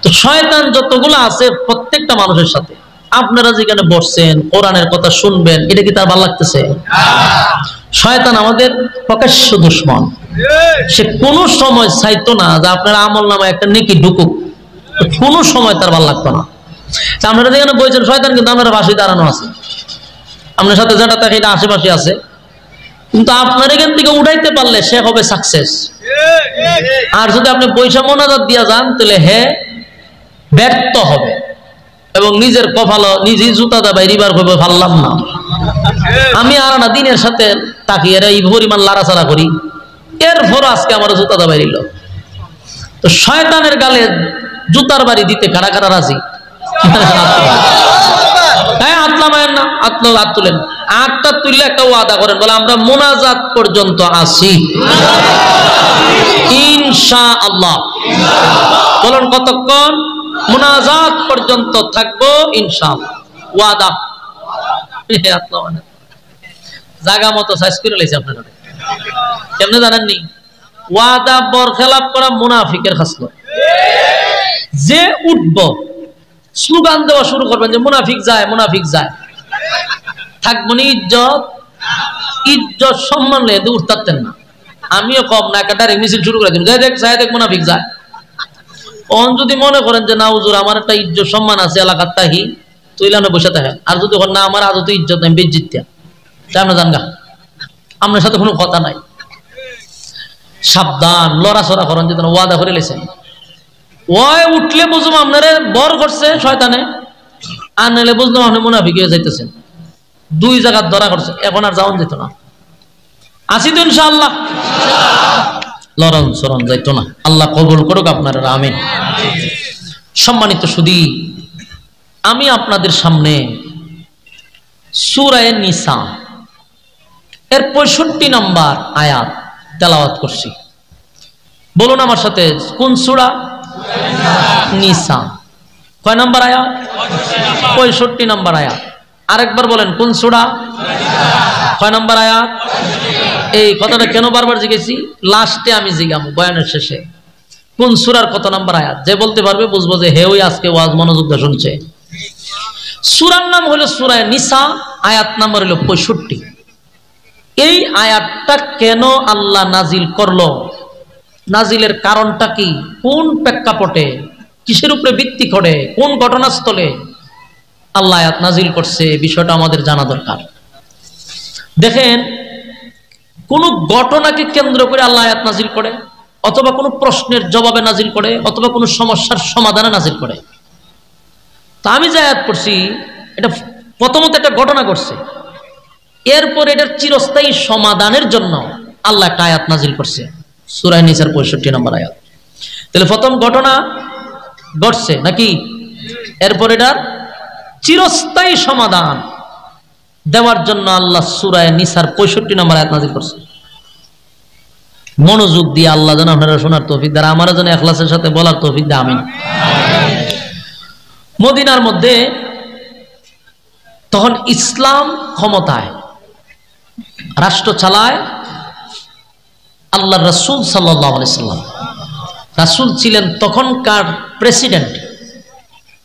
তো শয়তান যতগুলো আছে প্রত্যেকটা মানুষের সাথে। আপনারা যেখানে বসছেন কোরআনের কথা শুনবেন, এটা কি তার ভালো লাগতেছে? শয়তান আমাদের প্রকাশ্য দুশমন, সে কোনো সময় চাইতো না যে আপনার আমল নামায় একটা নেকি ঢুকুক, কোনো সময় তার ভালো লাগতো না। আপনারা যেখানে বলছেন শয়তান কিন্তু আপনারা পাশে দাঁড়ানো আছে, আপনার সাথে যেটা থাকে এটা আশেপাশে আছে, কিন্তু আপনার এখান থেকে উঠাইতে পারলে সে হবে সাকসেস। আর যদি আপনি পয়সা মোনাজাত দিয়া যান তাহলে হে ব্যর্থ হবে এবং নিজের কপাল নিজেই জুতা দা বাইরিবার করবে, পারলাম না আমি আর না দিনের সাথে তাকিয়ে এই পরিমাণ লাড়াচাড়া করি, এরপর আজকে আমার জুতা দা বাইরিল। তো শয়তানের গালে জুতার বাড়ি দিতে কারা কারা রাজি? হ্যাঁ, আতলামায়ের না, হাত তুলেন, আটটা তুললে একটা ওয়াদা করেন, বলে আমরা মোনাজাত পর্যন্ত আসি ইনশাআল্লাহ। বলুন কতক্ষণ? মোনাজাত পর্যন্ত থাকবো ইনশাআল্লাহ, ওয়াদা। জায়গা মতো সাইজ করে লেছে আপনারা, কেমনে জানেননি? ওয়াদা বরখেলাপ করা মুনাফিকের খাসলত। যে উঠব স্লোগান দেওয়া শুরু করবেন যে মুনাফিক যায়, মুনাফিক যায়, থাকবো না ইজ্জত, ইজ্জত সম্মান নিয়ে উঠতেন না। আমিও কম না, একটা ডাইরেক্ট মিছিল শুরু করে দিন, যাই দেখ মুনাফিক যায়। অন যদি মনে করেন যে না হুজুর আমার একটা ইজ্জত সম্মান আছে এলাকার তাহি, তুই লানো বসে থাকে, আর যদি না আমার আদত ইজ্জত নাই বেজ্জিত্যা, আমরা জানগা, আপনার সাথে কোনো কথা নাই। সাবধান, লড়াচড়া করেন, যেন ওয়াদা করে লেছেন। ওই উঠলে বুঝলাম আপনারে বর করছে শয়তানে, আর নাহলে বুঝলাম আপনি মুনাফিক হয়ে যাইতেছেন। দুই জায়গার ধরা করছে, এখন আর যাওয়ান যেত না। আসি তো ইনশাআল্লাহ, লড়ন সরণ যাইতো না। আল্লাহ কবুল করুক আপনারা, আমিন। সম্মানিত সুধী, আমি আপনাদের সামনে সূরা নিসা এর 65 নম্বর আয়াত তেলাওয়াত করছি। বলুন আমার সাথে, কোন সূরা? নিসা। কয় নম্বর আয়াত? 65 নম্বর আয়াত। আরেকবার বলেন, কোন সূরা? কয় নম্বর আয়াত? এই কথাটা কেন বারবার জিজ্ঞেসি, লাস্টে আমি জিজ্ঞামু বয়ানের শেষে কোন সূরার কত নাম্বার আয়াত, যে বলতে পারবে বুঝবো যে হেউই আজকে ওয়াজ মনোযোগ দিয়ে শুনছে। সূরার নাম হলো সূরা নিসা, আয়াত নাম্বার হলো 65। এই আয়াতটা কেন আল্লাহ নাজিল করলো, নাজিলের কারণটা কি, কোন প্রেক্ষাপটে, কিসের উপরে ভিত্তি করে, কোন ঘটনাস্থলে আল্লাহ আয়াত নাজিল করছে, বিষয়টা আমাদের জানা দরকার। দেখেন, কোন ঘটনাকে কেন্দ্র করে আল্লাহ আয়াত নাজিল করে, অথবা কোনো প্রশ্নের জবাবে নাজিল করে, অথবা কোনো সমস্যার সমাধানে নাজিল করে। তা আমি যে আয়াত পড়ছি এটা প্রথমত একটা ঘটনা ঘটছে, এরপর এটার চিরস্থায়ী সমাধানের জন্য আল্লাহ একটা আয়াত নাজিল করছে, সূরা নিসার 65 নম্বর আয়াত। তাহলে প্রথম ঘটনা ঘটছে নাকি, এরপর এটার চিরস্থায়ী সমাধান দেওয়ার জন্য আল্লাহ সূরা নিসার 65 নম্বর আয়াত নাজিল করছে। মনোযোগ দিয়ে আল্লাহ যেন আপনারা শোনার তৌফিক দেন, আমারও যেন ইখলাসের সাথে বলার তৌফিক দেন, আমিন। মদিনার মধ্যে তখন ইসলাম ক্ষমতায়, রাষ্ট্র চালায় আল্লাহর রাসূল সাল্লাল্লাহু আলাইহি সাল্লাম। রাসূল ছিলেন তখনকার প্রেসিডেন্ট,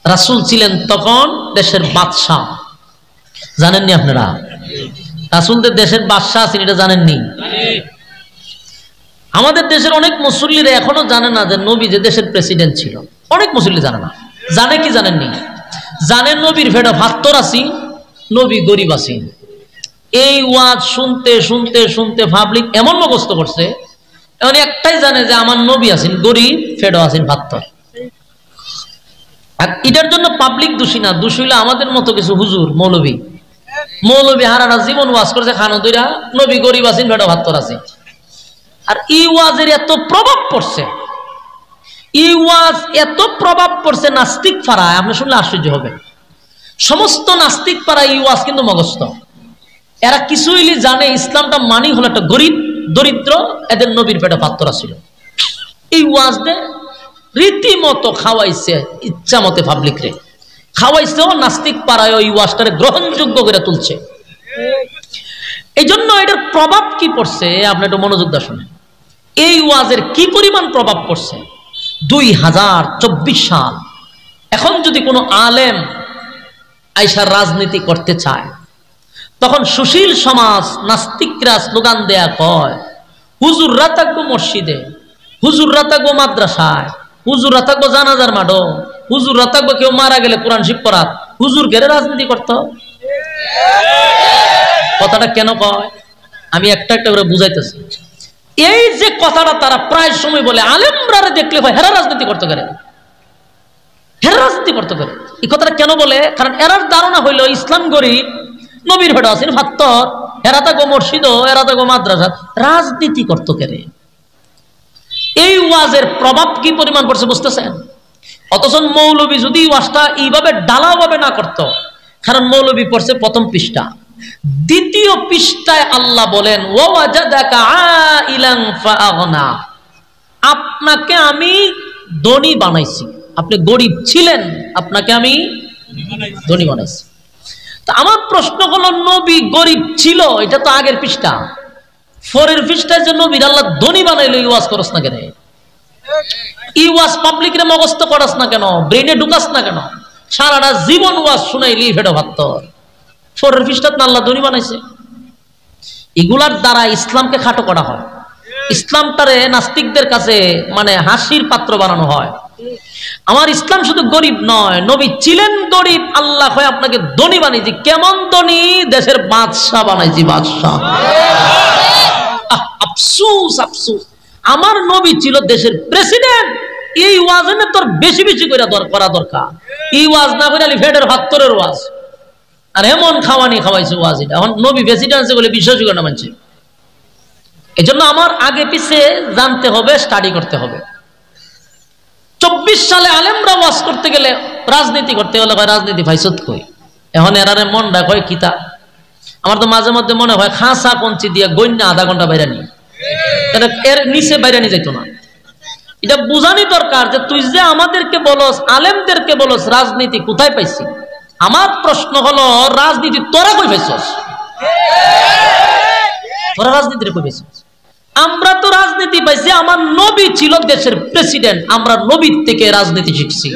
রাসূল ছিলেন তখন দেশের বাদশাহ। জানেননি আপনারা রাসূলদের দেশের বাদশাহ আছেন, এটা জানেননি? আমাদের দেশের অনেক মুসল্লিরা এখনো জানে না যে নবী যে দেশের প্রেসিডেন্ট ছিল। অনেক মুসল্লি জানে না। জানে কি জানেননি? জানেন নবীর ফেটা ভাত্তর আছি, নবী গরিব আছি। এই ওয়াজ শুনতে শুনতে শুনতে পাবলিক এমন মুখস্থ করছে, এমন একটাই জানে যে আমার নবী আছেন গরিব, ফেডো আছেন ভাত্তর। আর এটার জন্য পাবলিক দোষী না, দোষী হইলে আমাদের মতো কিছু হুজুর মৌলবী। মৌলবী হারানা জীবন ওয়াজ করছে, খানো দুইরা নবী গরিব আছেন, ফেডো ভাত্তর আছে। আর এই ওয়াজের এত প্রভাব পড়ছে, এই ওয়াজ এত প্রভাব পড়ছে নাস্তিক পাড়ায়, আপনি শুনলে আশ্চর্য হবে। সমস্ত নাস্তিক পাড়ায় এই ওয়াজ কিন্তু মুখস্থ। এরা কিছু হইলে জানে ইসলামটা মানি হলো একটা গরিব দরিদ্র, এদের নবীর পেটে পাত্র ছিল। এই ওয়াজ দে রীতিমতো খাওয়াইছে, ইচ্ছা মতে পাবলিক রে খাওয়াইছে, ও নাস্তিক পাড়ায় ওই ওয়াজটারে গ্রহণযোগ্য করে তুলছে। এই জন্য এটার প্রভাব কি পড়ছে আপনি একটু মনোযোগ দিয়ে শুনেন। এই ওয়াজের কি পরিমাণ প্রভাব পড়ছে। 2024 সাল, এখন যদি কোনো আলেম আইসার রাজনীতি করতে চায়, তখন সুশীল সমাজ নাস্তিকরা স্লোগান দেয়া কয়, হুজুররা থাকবো মসজিদে, হুজুররা থাকবো মাদ্রাসায়, হুজুররা থাকবো জানাজার মাঠো, হুজুররা থাকবো কেউ মারা গেলে কোরআন শিব পড়াত, হুজুর গেলে রাজনীতি করতো। কথাটা কেন কয় আমি একটা একটা করে বুঝাইতেছি। এই যে কথাটা তারা প্রায় সময় বলে, আলেমরা দেখলে হয় হেরা রাজনীতি করতে পারে, হেরা রাজনীতি করতে পারে। এই কথাটা কেন বলে? কারণ এরার ধারণা হইল ইসলাম গরিব, নবীর ভেড়া আছেন ভাত্তর, এরা থাকবো মসজিদ, এরা থাকবো মাদ্রাসা, রাজনীতি করতে পারে। এই ওয়াজের প্রভাব কি পরিমাণ পড়ছে বুঝতেছেন? অথচ মৌলবী যদি ওয়াজটা এইভাবে ডালাভাবে না করত, কারণ মৌলবী পড়ছে প্রথম পৃষ্ঠা, দ্বিতীয় পৃষ্ঠায় আল্লাহ বলেন ওয়াজাদাকা আইলান ফাআগনা, আপনাকে আমি ধনী বানাইছি। আপনি গরিব ছিলেন, আপনাকে আমি ধনী বানাইছি। তা আমার প্রশ্ন হলো, নবী গরিব ছিল এটা তো আগের পৃষ্ঠা, পরের পৃষ্ঠায় যে নবীর আল্লাহ ধনী বানাইলো, এই ওয়াজ করস না কেন? এই ওয়াজ পাবলিকরে মুখস্থ করাস না কেন? ব্রেনে ঢুকাস না কেন? সারাটা জীবন ওয়াজ শুনাইলি ফেডো ভাত্তর, পরের পৃষ্ঠাত না আল্লাহ ধনী বানাইছে। এগুলার দ্বারা ইসলামকে খাটো করা হয়, ইসলামটারে নাস্তিকদের কাছে মানে হাসির পাত্র বানানো হয়। আমার ইসলাম শুধু গরিব নয়, নবী ছিলেন গরিব, আল্লাহ হয় আপনাকে ধনী বানাইছি। কেমন ধনী? দেশের বাদশাহ বানাইছি, বাদশাহ। আফসুস আফসুস, আমার নবী ছিল দেশের প্রেসিডেন্ট। এই ওয়াজ না তোর বেশি বেশি করে করা দরকার। এই ওয়াজ না করে ফেডের ভাত্তরের ওয়াজ, আর এমন খাওয়ানি খাওয়াইছে ওয়াজ। এটা এখন নবী প্রেসিডেন্ট বলে বিশ্বাস করে না মানছে। এই জন্য আমার আগে পিছে জানতে হবে, স্টাডি করতে হবে। 24 সালে আলেমরা ওয়াজ করতে গেলে, রাজনীতি করতে গেলে রাজনীতি ভাইসত কই, এখন এরারে মন ডাক হয় কিতা। আমার তো মাঝে মধ্যে মনে হয় খাঁচা কঞ্চি দিয়ে গন্যা আধা ঘন্টা বাইরে নি, এর নিচে বাইরে নিয়ে যাইতো না। এটা বুঝানি দরকার যে তুই যে আমাদেরকে বলস, আলেমদেরকে বলস রাজনীতি কোথায় পাইছি। আমার প্রশ্ন হলো, রাজনীতি তোরা কই পাইছস? তোরা রাজনীতির কই পেয়েছিস? আমরা তো রাজনীতি পাইছি, আমার নবী ছিল দেশের প্রেসিডেন্ট, আমরা নবীর থেকে রাজনীতি শিখছি।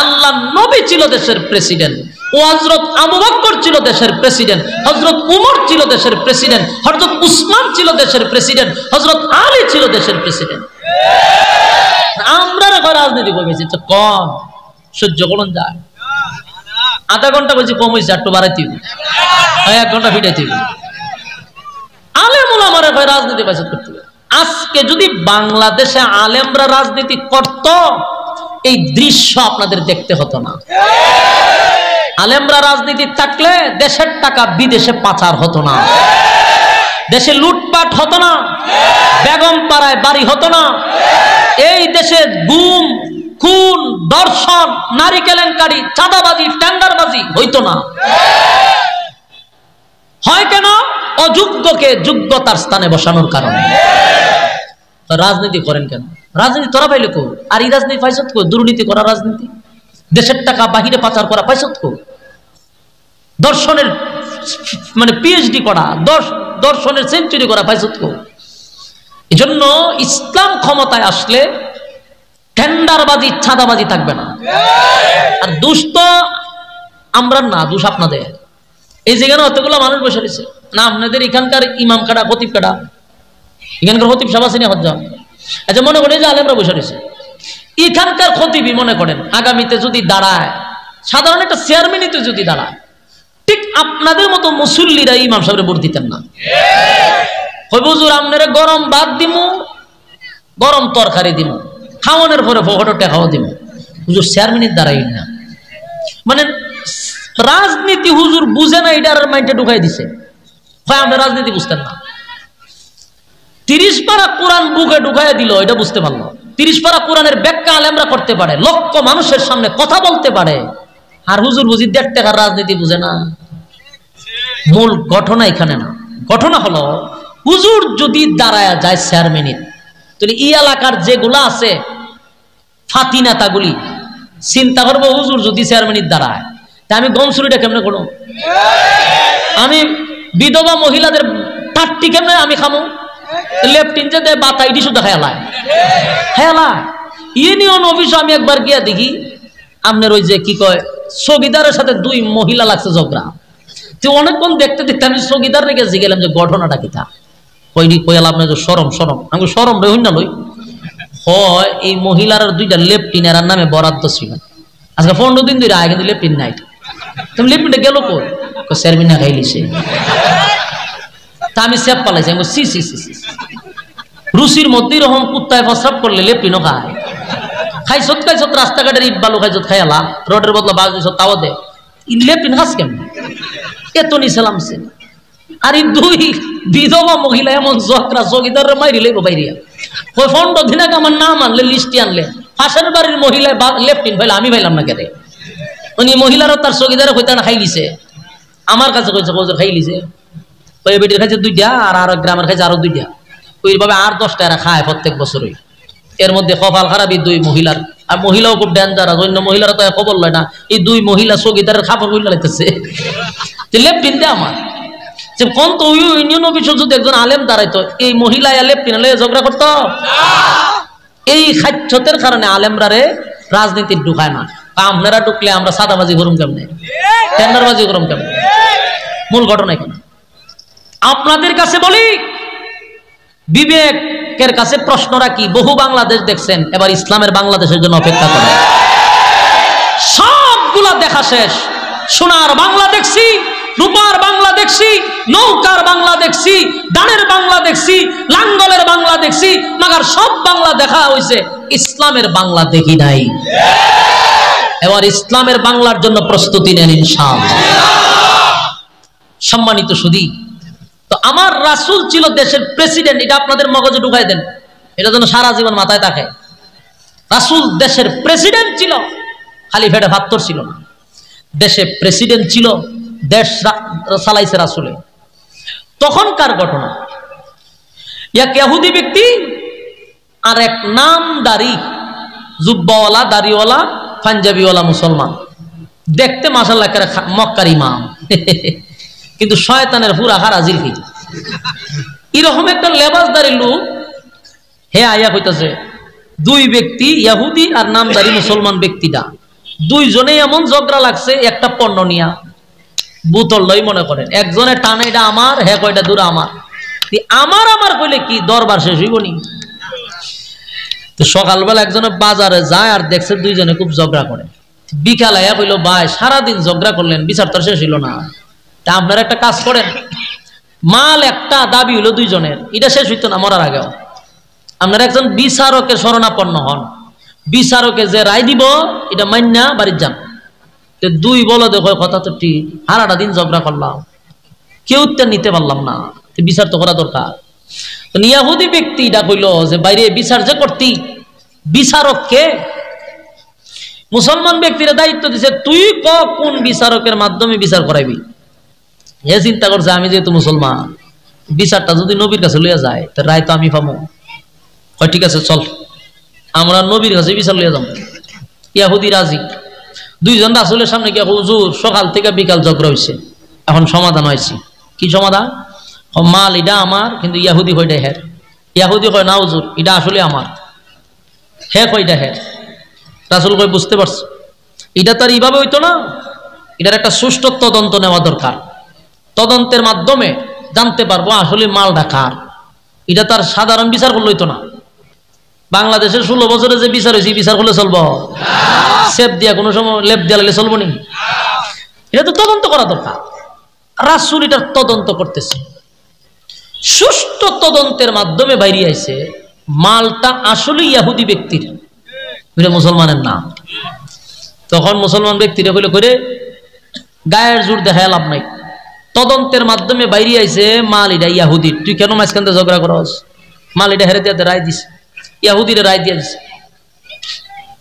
আল্লাহ নবী ছিল দেশের প্রেসিডেন্ট, ও হযরত আবু বকর ছিল দেশের প্রেসিডেন্ট, হযরত উমর ছিল দেশের প্রেসিডেন্ট, হযরত উসমান ছিল দেশের প্রেসিডেন্ট, হযরত আলী ছিল দেশের প্রেসিডেন্ট। আমরা রাজনীতি কই পেয়েছি? কম সহ্য করুন যায়, আধা ঘন্টা বলছি কম হয়েছে, একটু বাড়াইতে 1 ঘন্টা ফিটাইতে। আলেম ওলামারা রাজনীতি বাইসাত করতে হবে। আজকে যদি বাংলাদেশে আলেমরা রাজনীতি করত, এই দৃশ্য আপনাদের দেখতে হতো না। আলেমরা রাজনীতি থাকলে দেশের টাকা বিদেশে পাচার হতো না, দেশে লুটপাট হতো না, বেগম পাড়ায় বাড়ি হতো না, এই দেশে গুম খুন দর্শন নারী কেলেঙ্কারি চাঁদাবাজি টেন্ডারবাজি হইতো না। হয় কেন? অযোগ্যকে যোগ্যতার স্থানে বসানোর কারণে। তো রাজনীতি করেন কেন? রাজনীতি তোরা পাইলে কো, আর এই রাজনীতি পাইছত কো? দুর্নীতি করা রাজনীতি, দেশের টাকা বাহিরে পাচার করা পাইছত কো? দর্শনের মানে পিএইচডি করা, দর্শনের সেঞ্চুরি করা পাইছত কো? এজন্য ইসলাম ক্ষমতায় আসলে টেন্ডারবাজি চাঁদাবাজি থাকবে না। আর দোষ তো আমরা না, দোষ আপনাদের। এই যেখানে অতগুলো মানুষ বসে রয়েছে না, আপনাদের এখানকার ইমাম কাটা খতিব কাটা, এখানকার খতিব সভা সিনে হজ্জা। আচ্ছা মনে করেন যে আলেমরা বসে রয়েছে, এখানকার খতিবই মনে করেন আগামীতে যদি দাঁড়ায়, সাধারণ একটা চেয়ারম্যানই যদি দাঁড়ায়, ঠিক আপনাদের মতো মুসল্লিরা ইমাম সাহেবের ভোট দিতেন না। কইব হুজুর আপনারা গরম ভাত দিমু, গরম তরকারি দিমু, খাওয়ানোর পরে ফটো খাওয়া দিমু, হুজুর চেয়ারম্যানের দাঁড়াই না। মানে রাজনীতি হুজুর বুঝে না, এটা আর মাইন্ডে ঢুকাই দিছে। হয় আমরা রাজনীতি বুঝতেন না। 30 পারা কোরআন বুকে ঢুকাই দিল, এটা বুঝতে পারলো। 30 পারা কোরআনের ব্যাখ্যা আলেমরা করতে পারে, লক্ষ মানুষের সামনে কথা বলতে পারে, আর হুজুর বুঝি 1.5 টাকার রাজনীতি বুঝে না। মূল ঘটনা এখানে না, ঘটনা হলো হুজুর যদি দাঁড়ায় যায় চেয়ারম্যানের, তাহলে এই এলাকার যেগুলা আছে ফাতি নেতাগুলি চিন্তা করবো, হুজুর যদি চেয়ারম্যানের দাঁড়ায় তা আমি গম চুরিটা কেমনে করো, আমি বিধবা মহিলাদের টাট্টি কেমনে আমি খামো, লেফটিন যে দেয় বাতা ইডি শুধু খেলায় খেলায়। ইউনিয়ন অফিসে আমি একবার গিয়া দেখি আপনার ওই যে কি কয় চৌকিদারের সাথে 2 মহিলা লাগছে ঝগড়া। তো অনেকক্ষণ দেখতে দেখতে আমি চৌকিদার রেখে জিগেলাম যে ঘটনাটা কি তা কইনি, কইলাম আপনার যে সরম সরম, আমি সরম রে হইনা লই। হয় এই মহিলার 2টা লেফটিন এর নামে বরাদ্দ ছিল, আজকে 15 দিন ধরে আয়, কিন্তু লেফটিন নাই। তুমি লেফটিনটা গেল কই? চেয়ারম্যান খাইলিছে। তা আমি সেপ পালাইছি, আমি সি সি সি রুচির মধ্যে এরকম কুত্তায় প্রস্রাব করলে লেফটিনও খায়। খাইছত রাস্তাঘাটের ইট বালু খাইছত, খাইলা রোডের বদলা বাজ দিছ, তাও দে লেফটিন খাস কেমন? এত নিছিলাম সে। আর এই 2 বিধবা মহিলা এমন জকরা চৌকিদার মাইরি লইব বাইরিয়া। ওই 15 দিন আগে আমার নাম আনলে, লিস্টি আনলে, পাশের বাড়ির মহিলা লেফটিন ভাইলে, আমি ভাইলাম না কেটে। উনি মহিলারও তার চৌকিদারে কইতে না খাই লিছে, আমার কাছে কইছে কইছে খাই লিছে। ওই বেটির খাইছে 2টা, আর গ্রামের খাইছে আরো 2টা। ওইভাবে আর 10টা এরা খায় প্রত্যেক বছরই। এর মধ্যে কপাল খারাপই 2 মহিলার, আর মহিলাও খুব ডেঞ্জারাস, অন্য মহিলারা তো খবর লয় না। এই 2 মহিলা চৌকিদারের খাবার কইলা লাইতেছে লেফটিন দে আমার। যে কোন তো ইউনিয়ন অফিসে যদি একজন আলেম দাঁড়াইতো, এই মহিলা লেফটিন হলে ঝগড়া করতো। এই খাচ্ছতের কারণে আলেমরা রে রাজনীতি ঢুকায় না। আপনারা ঢুকলে আমরা সাদাবাজি করুম কেমনে, টেন্ডারবাজি করুম কেমনে? মূল ঘটনা এখানে। আপনাদের কাছে বলি, বিবেকের কাছে প্রশ্ন রাখি, বহু বাংলাদেশ দেখছেন, এবার ইসলামের বাংলাদেশের জন্য অপেক্ষা করেন। সবগুলা দেখা শেষ, সোনার বাংলা দেখছি, রূপার বাংলা দেখছি, নৌকার বাংলা দেখছি, দানের বাংলা দেখছি, লাঙ্গলের বাংলা দেখছি, মাগার সব বাংলা দেখা হয়েছে, ইসলামের বাংলা দেখি নাই। এবার ইসলামের বাংলার জন্য প্রস্তুতি নেন ইনশাআল্লাহ। সম্মানিত সুধী, তো আমার রাসূল ছিল দেশের প্রেসিডেন্ট, এটা আপনাদের মগজে ঢুকাই দেন, এটা যেন সারা জীবন মাথায় থাকে। রাসূল দেশের প্রেসিডেন্ট ছিল, খালি পেটে ভাত ছিল না, দেশে প্রেসিডেন্ট ছিল, দেশ চালাইছে রাসূলে। তখনকার ঘটনা, এক ইহুদি ব্যক্তি আর এক নামদারি জুব্বাওয়ালা দাড়িওয়ালা পাঞ্জাবিওয়ালা মুসলমান, দেখতে মাশাআল্লাহ মক্কার ইমাম, কিন্তু শয়তানের পুরা হারাজিল কি এরকম একটা লেবাসদারি লোক হে আয়া কইতাছে দুই ব্যক্তি ইহুদি আর নামদারি মুসলমান ব্যক্তিটা দুইজনে এমন ঝগড়া লাগছে একটা পণ্য নিয়া বোতল লই মনে করেন একজনে টানে এটা আমার হে কয়টা দূর আমার আমার আমার কইলে কি দরবার শেষ হইব নি তো সকালবেলা একজনে বাজারে যায় আর দেখছে দুইজনে খুব ঝগড়া করে বিকাল আয়া কইলো ভাই সারাদিন ঝগড়া করলেন বিচার তো শেষ হইল না তা আপনারা একটা কাজ করেন মাল একটা দাবি হইলো দুইজনের এটা শেষ হইতো না মরার আগেও আপনারা একজন বিচারকের শরণাপন্ন হন বিচারকে যে রায় দিব এটা মান্না বাড়ির যান দুই বলো দেখো কথা তো ঠিক সারাটা দিন ঝগড়া করলাম কেউ তো নিতে পারলাম না বিচার তো করা দরকার ইহুদি ব্যক্তি এটা কইল যে বাইরে বিচার যে করতি বিচারক কে মুসলমান ব্যক্তির দায়িত্ব দিছে তুই ক কোন বিচারকের মাধ্যমে বিচার করাইবি এ চিন্তা করছে আমি যেহেতু মুসলমান বিচারটা যদি নবীর কাছে লইয়া যায় তো রায় তো আমি পাবো হয় ঠিক আছে চল আমরা নবীর কাছে বিচার লইয়া যাবো ইহুদি রাজি দুইজন রাসূলের সামনে গিয়ে হুজুর সকাল থেকে বিকাল ঝগড়া হইছে এখন সমাধান হয়েছে কি সমাধান মাল এটা আমার কিন্তু ইহুদি কয়টা হের ইহুদি কয় না হুজুর এটা আসলে আমার হে কয়টা হের রাসূল কয় বুঝতে পারছো এটা তার এইভাবে হইতো না এটার একটা সুষ্ঠু তদন্ত নেওয়া দরকার তদন্তের মাধ্যমে জানতে পারবো আসলে মালটা কার এটা তার সাধারণ বিচার করলে হইতো না বাংলাদেশের 16 বছরে যে বিচার হয়েছে বিচার করলে চলবো সেপ দিয়া কোনো সময় লেপ দিয়া চলবো নি এটা তো তদন্ত করা দরকার রাসূল এটার তদন্ত করতেছে সুষ্ঠু তদন্তের মাধ্যমে বাইরে আইছে মালটা আসলে ইহুদি ব্যক্তির এটা মুসলমানের না তখন মুসলমান ব্যক্তিরা কইলে করে গায়ের জোর দেখায় লাভ নাই তদন্তের মাধ্যমে বাইরে আইছে মাল এটা ইহুদির তুই কেন মাঝখানে ঝগড়া করস মাল এটা হেরে দিয়ে রায় দিছে ইহুদিরে রায় দিয়ে দিছে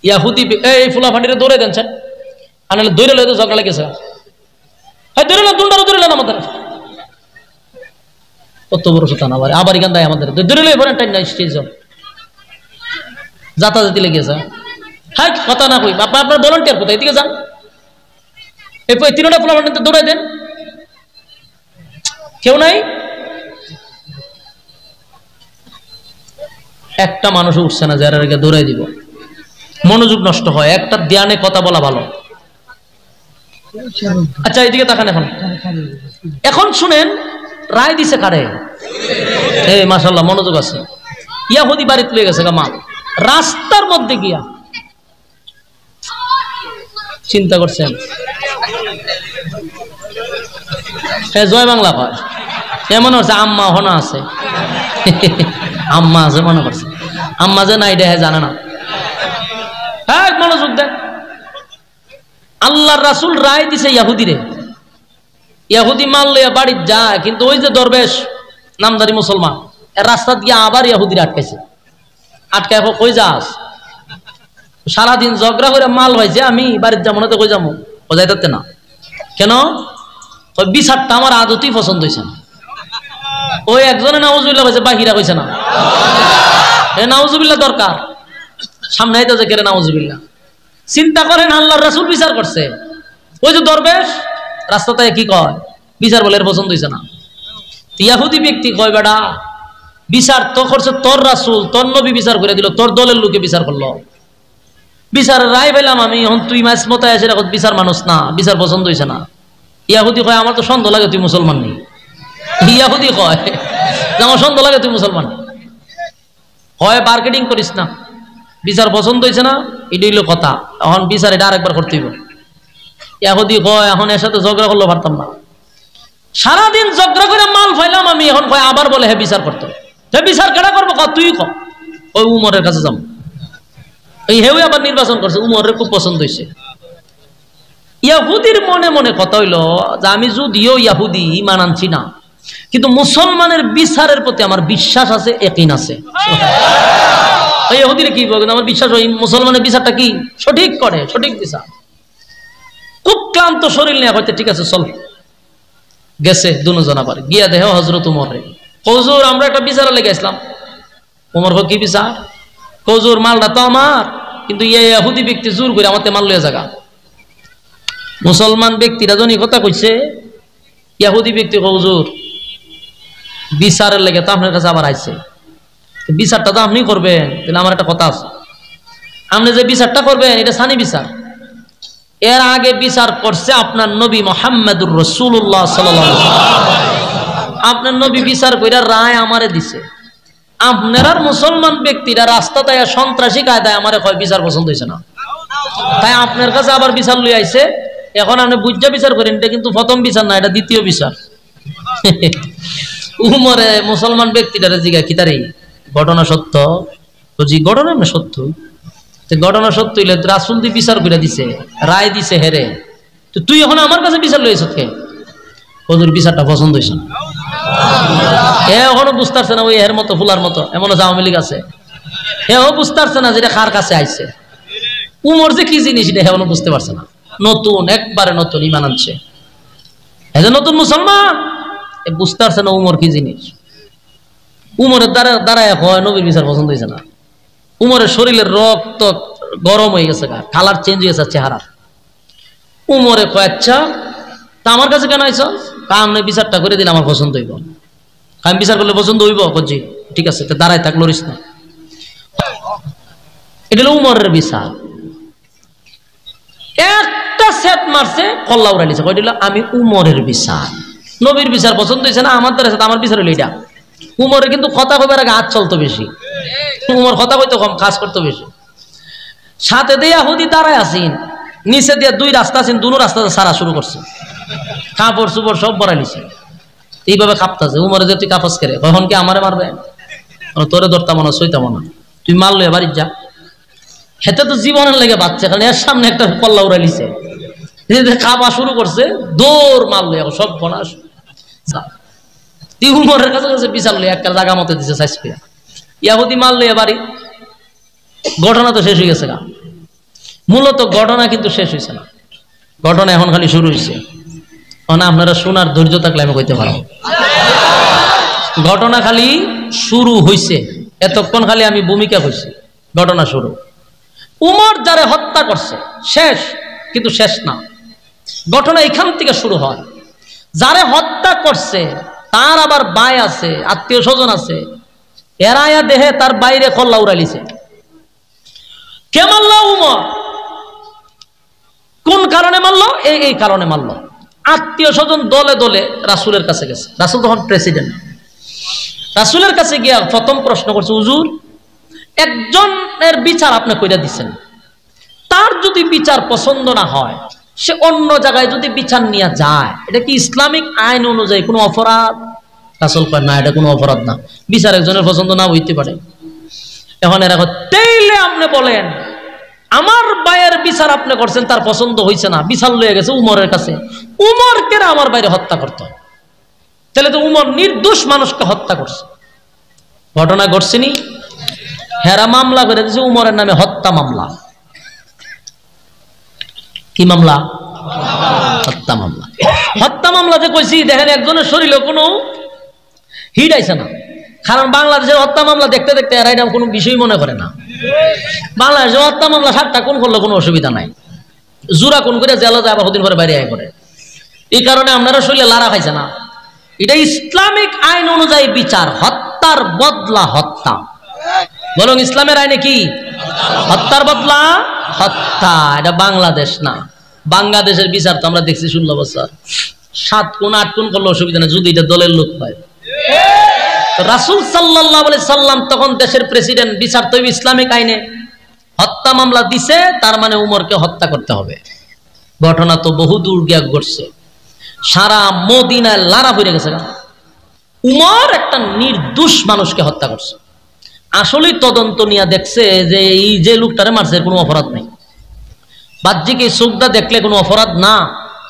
ইহুদি এই ফুলা ফান্ডিরে দৌড়ে দেন স্যার আনালে দৌড়ে লইতে ঝগড়া লেগেছে হ্যাঁ দৌড়ে না দুন্ডারও দৌড়ে না আমাদের কত বড় সুতান আবার এখান দেয় আমাদের দৌড়ে লই ফোরেন টাইম নাই স্টেজ যাতাযাতি লেগেছে হ্যাঁ কথা না কই বাবা আপনার ভলান্টিয়ার কোথায় এদিকে যান এই তিনটা ফুলা ফান্ডিতে দৌড়াই দেন কেউ নাই একটা মানুষ উঠছে না যারা রেখে দৌড়াই দিব মনোযোগ নষ্ট হয় একটা ধ্যানে কথা বলা ভালো আচ্ছা এদিকে তাকান এখন এখন শুনেন রায় দিছে কারে এই মাশাআল্লাহ মনোযোগ আছে ইহুদি বাড়ি তুলে গেছে মা রাস্তার মধ্যে গিয়া চিন্তা করছেন জয় বাংলা হয় এমন হচ্ছে আম্মা হনা আছে আম্মা আছে মনে করছে আম্মা যে না এটা জানে না হ্যাঁ মনোযোগ দেন আল্লাহর রাসূল রায় দিছে ইহুদিরে ইহুদি মাল লইয়া বাড়ি যায় কিন্তু ওই যে দরবেশ নামদারি মুসলমান এর রাস্তা দিয়ে আবার ইহুদিরে আটকাইছে আটকায় কই যাস সারাদিন ঝগড়া করে মাল হয়েছে আমি বাড়ির যাবো না তো কই যাবো ও যাইতে না কেন ওই বিচারটা আমার আদতেই পছন্দ হয়েছে না ওই একজনে নাউজুবিল্লাহ কইছে বাকিরা কইছে না এ নাউজুবিল্লাহ দরকার সামনে আইতাছে কেরে নাউজুবিল্লাহ চিন্তা করেন আল্লাহর রাসূল বিচার করছে ওই যে দরবেশ রাস্তাতে কি কয় বিচার বলে এর পছন্দ হইছে না ইহুদি ব্যক্তি কয় বেটা বিচার তো করছে তোর রাসূল তোর নবী বিচার করে দিল তোর দলের লোকে বিচার করলো বিচারের রায় পেলাম আমি এখন তুই মাস মতো এসে রাখো বিচার মানুষ না বিচার পছন্দ হইছে না ইহুদি কয় আমার তো সন্দেহ লাগে তুই মুসলমান নেই ইহুদি কয় আমার সন্দেহ লাগে তুই মুসলমান হয় মার্কেটিং করিস না বিচার পছন্দ হয়েছে না এটা হইলো কথা এখন বিচার এটা আরেকবার করতে হইব ইহুদি কয় এখন এর সাথে ঝগড়া করলে পারতাম না সারাদিন ঝগড়া করে মাল ফাইলাম আমি এখন কয় আবার বলে হে বিচার করতে হে বিচার কেডা করবো তুই ক ওই উমরের কাছে যাম এই হেউ আবার নির্বাচন করছে উমরের খুব পছন্দ হয়েছে ইহুদির মনে মনে কথা হইল যে আমি যদিও ইহুদি ঈমান আনছি না কিন্তু মুসলমানের বিচারের প্রতি আমার বিশ্বাস আছে ইয়াকিন আছে ইহুদির কি বলবেন আমার বিশ্বাস হয় মুসলমানের বিচারটা কি সঠিক করে সঠিক বিচার খুব ক্লান্ত শরীর নিয়ে হয়তো ঠিক আছে চল গেছে দুজন আবার গিয়া দেহ হযরত উমর রে হুজুর আমরা একটা বিচারে লেগেছিলাম উমর কি বিচার হুজুর মালটা তো আমার কিন্তু ইহুদি ব্যক্তি জোর করে আমাতে মাল লইয়া জায়গা মুসলমান ব্যক্তিরা যখন কথা কইছে ইহুদি ব্যক্তি হুজুর বিচারের লেগে তো আপনার কাছে আবার আইছে, বিচারটা তো আপনি করবেন। তাহলে আমার একটা কথা আছে, আপনি যে বিচারটা করবেন এটা সানি বিচার। এর আগে বিচার করছে আপনার নবী মুহাম্মদুর রাসূলুল্লাহ সাল্লাল্লাহু আলাইহি ওয়াসাল্লাম। আপনার নবী বিচার কইরা রায় আমারে দিছে। আপনার আর মুসলমান ব্যক্তিরা রাস্তাতে সন্ত্রাসী কায়দায় আমারে কয় বিচার পছন্দ হইছে না, তাই আপনার কাছে আবার বিচার লই আইছে। এখন আপনি বুঝা বিচার করেন, এটা কিন্তু প্রথম বিচার না, এটা দ্বিতীয় বিচার। উমরে মুসলমান ব্যক্তিরা জিগা কিতারে ঘটনা সত্য, বুঝি ঘটনা না সত্য, ঘটনা সত্য হইলে রাসূল দি বিচার করে দিছে, রায় দিছে হেরে, তো তুই এখন আমার কাছে বিচার লইছ কে? হুজুর বিচারটা পছন্দ হইছে না। এখনো বুঝতে পারছে না, ওই এর মতো ফুলার মতো এমন আওয়ামী লীগ আছে, এও বুঝতে পারছে না যেটা কার কাছে আইছে। উমর যে কি জিনিস এটা এখনো বুঝতে পারছে না। নতুন, একবারে নতুন ঈমান আনছে, এই যে নতুন মুসলমান, বুঝতে পারছে না উমর কি জিনিস। উমরের দ্বারা হয় নবীর বিচার পছন্দ হয়েছে না। উমরের শরীরের রক্ত গরম হয়ে গেছে, কালার চেঞ্জ হয়ে গেছে চেহারা। উমরে কয় আচ্ছা তা আমার কাছে কেন আইছ? কামনে বিচারটা করে দিলে আমার পছন্দ হইব, আমি বিচার করলে পছন্দ হইব। কজি ঠিক আছে, তো দাঁড়ায় থাক, লড়িস না। এটা হলো উমরের বিচার। একটা সেট মারছে, কল্লা উড়াইছে, কয়টা হলো আমি উমরের বিচার। নবীর বিচার পছন্দ হয়েছে না, আমার দ্বারা আমার বিচার হইল এটা। উমরে কিন্তু কথা কইবার আগে হাত চলতো বেশি, উমর কথা কইতো কম, কাজ করতো বেশি। সাথে দিয়ে হুদি দাঁড়ায় আসিন, নিচে দিয়ে দুই রাস্তা আছেন, দুনো রাস্তা সারা শুরু করছে, কাপড় চুপড় সব বড়াই নিছে। এইভাবে কাঁপতেছে। উমরে যে তুই কাপড় করে কখন কি আমারে মারবে, তোরে ধরতাম না, সইতাম না, তুই মারলো বাড়ির যা। হেতে তো জীবনের লেগে বাচ্চা, কারণ এর সামনে একটা কল্লা উড়াই নিছে, কাঁপা শুরু করছে, দৌড় মারলো, এখন সব বনাস। উমরের কাছে কাছে বিচার লই একটা জায়গা মতো দিছে সাইজ করে, ইয়াহুদি মারলো এবারই। ঘটনা তো শেষ হয়ে গেছে গা, মূলত ঘটনা কিন্তু শেষ হয়েছে না, ঘটনা এখন খালি শুরু হয়েছে। আপনারা শোনার ধৈর্য থাকলে আমি কইতে পারবো, ঘটনা খালি শুরু হয়েছে, এতক্ষণ খালি আমি ভূমিকা হয়েছি, ঘটনা শুরু। উমর যারে হত্যা করছে শেষ, কিন্তু শেষ না, ঘটনা এখান থেকে শুরু হয়। যারে হত্যা করছে তার আবার ভাই আছে, আত্মীয় স্বজন আছে, এরায়া দেহে তার বাইরে কল্লা উড়াইছে। কে মারলো? উমর। কোন কারণে মারলো? এই কারণে মারলো। আত্মীয় স্বজন দলে দলে রাসূলের কাছে গেছে, রাসূল তখন প্রেসিডেন্ট। রাসূলের কাছে গিয়া প্রথম প্রশ্ন করছে, হুজুর একজনের বিচার আপনি কইরা দিচ্ছেন, তার যদি বিচার পছন্দ না হয়, সে অন্য জায়গায় যদি বিচার নিয়ে যায়, এটা কি ইসলামিক আইন অনুযায়ী কোনো অপরাধ? রাসূল কয় না, এটা কোনো অপরাধ না, বিচার একজনের পছন্দ না হইতে পারে। এখন এরা তাইলে আপনি বলেন আমার ভাইয়ের বিচার আপনি করছেন, তার পছন্দ হয়েছে না, বিচার লয়ে গেছে উমরের কাছে, উমর কেন আমার বাইরে হত্যা করত? তাহলে তো উমর নির্দোষ মানুষকে হত্যা করছে। ঘটনা ঘটছেনি, হেরা মামলা করে দিয়েছে উমরের নামে, হত্যা মামলা। কি মামলা? হত্যা মামলা। হত্যা মামলা যে কইছি, দেখেন একজনের শরীরে কোনো হিট আইছে না, কারণ বাংলাদেশের হত্যা মামলা দেখতে দেখতে এরা এটা কোনো বিষয় মনে করে না। বাংলাদেশের হত্যা মামলা 7টা কোন করলে কোনো অসুবিধা নাই, জোড়া কোন করে জেলা যায়, আবার কদিন পরে বাইরে আয় করে। এই কারণে আপনারা শরীরে লারা খাইছে না। এটা ইসলামিক আইন অনুযায়ী বিচার, হত্যার বদলা হত্যা। বলুন ইসলামের আইনে কি? হত্যার বদলা হত্যা। এটা বাংলাদেশ না, বাংলাদেশের বিচার তো আমরা দেখছি 16 বছর, 7 কোণ 8 কোণ করলে অসুবিধা নেই, যদি এটা দলের লোক হয়। রাসূল সাল্লাল্লাহু আলাইহি সাল্লাম তখন দেশের প্রেসিডেন্ট, বিচার তো ইসলামিক আইনে। হত্যা মামলা দিছে, তার মানে উমরকে হত্যা করতে হবে। ঘটনা তো বহু দূর গিয়া ঘটছে, সারা মদিনায় লারা হয়ে গেছে। উমর একটা নির্দোষ মানুষকে হত্যা করছে। আসলেই তদন্ত নিয়ে দেখছে যে এই যে লোকটারে মারছে কোনো অপরাধ নাই। বাহ্যিক এই চোখটা দেখলে কোনো অপরাধ না,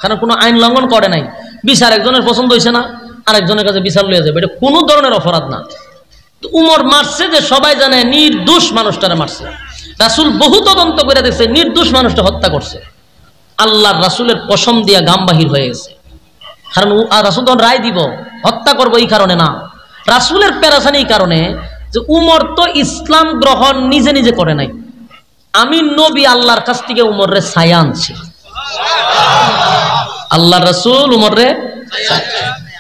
কারণ কোনো আইন লঙ্ঘন করে নাই। বিচার একজনের পছন্দ হয়েছে না, আরেকজনের কাছে বিচার লইয়া যাবে, এটা কোনো ধরনের অপরাধ না। তো উমর মারছে যে সবাই জানে নির্দোষ মানুষটারে মারছে। রাসূল বহু তদন্ত করে দেখছে নির্দোষ মানুষটা হত্যা করছে। আল্লাহর রাসূলের কসম দিয়া গাম বাহির হয়ে গেছে, কারণ রাসূল তখন রায় দিব হত্যা করবো এই কারণে না, রাসূলের পেরেশানি এই কারণে যে উমর তো ইসলাম গ্রহণ নিজে নিজে করে নাই। আমি নবী আল্লাহর কাছ থেকে উমরে ছায়া আনছি, আল্লাহর রাসূল উমরে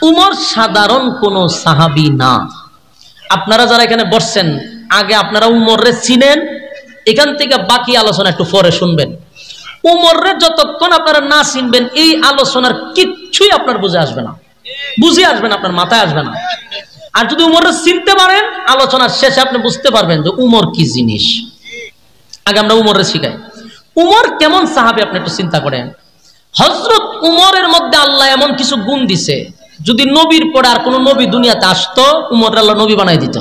উমর সাধারণ কোন সাহাবী না। আপনারা যারা এখানে বসছেন আগে আপনারা উমররে চিনেন, এখান থেকে বাকি আলোচনা একটু পরে শুনবেন। উমররে যতক্ষণ আপনারা না চিনবেন এই আলোচনার কিচ্ছুই আপনার বুঝে আসবে না, আপনার মাথায় আসবে না। আর যদি উমররে চিনতে পারেন আলোচনার শেষে আপনি বুঝতে পারবেন যে উমর কি জিনিস। আগে আমরা উমররে শিখাই, উমর কেমন সাহাবী আপনি একটু চিন্তা করেন। হযরত উমরের মধ্যে আল্লাহ এমন কিছু গুণ দিছে, যদি নবীর পরে আর কোন নবী দুনিয়াতে আসতো উমর আল্লাহ নবী বানাই দিত।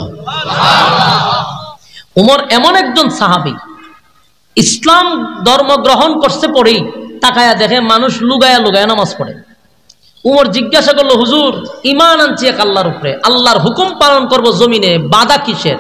উমর এমন একজন সাহাবী, ইসলাম ধর্ম গ্রহণ করছে পরেই তাকায়া দেখে মানুষ লুগায়া লুগায়া নামাজ পড়ে। উমর জিজ্ঞাসা করলো, হুজুর ঈমান আনছি এক আল্লাহর উপরে, আল্লাহর হুকুম পালন করব জমিনে, বাধা কিসের?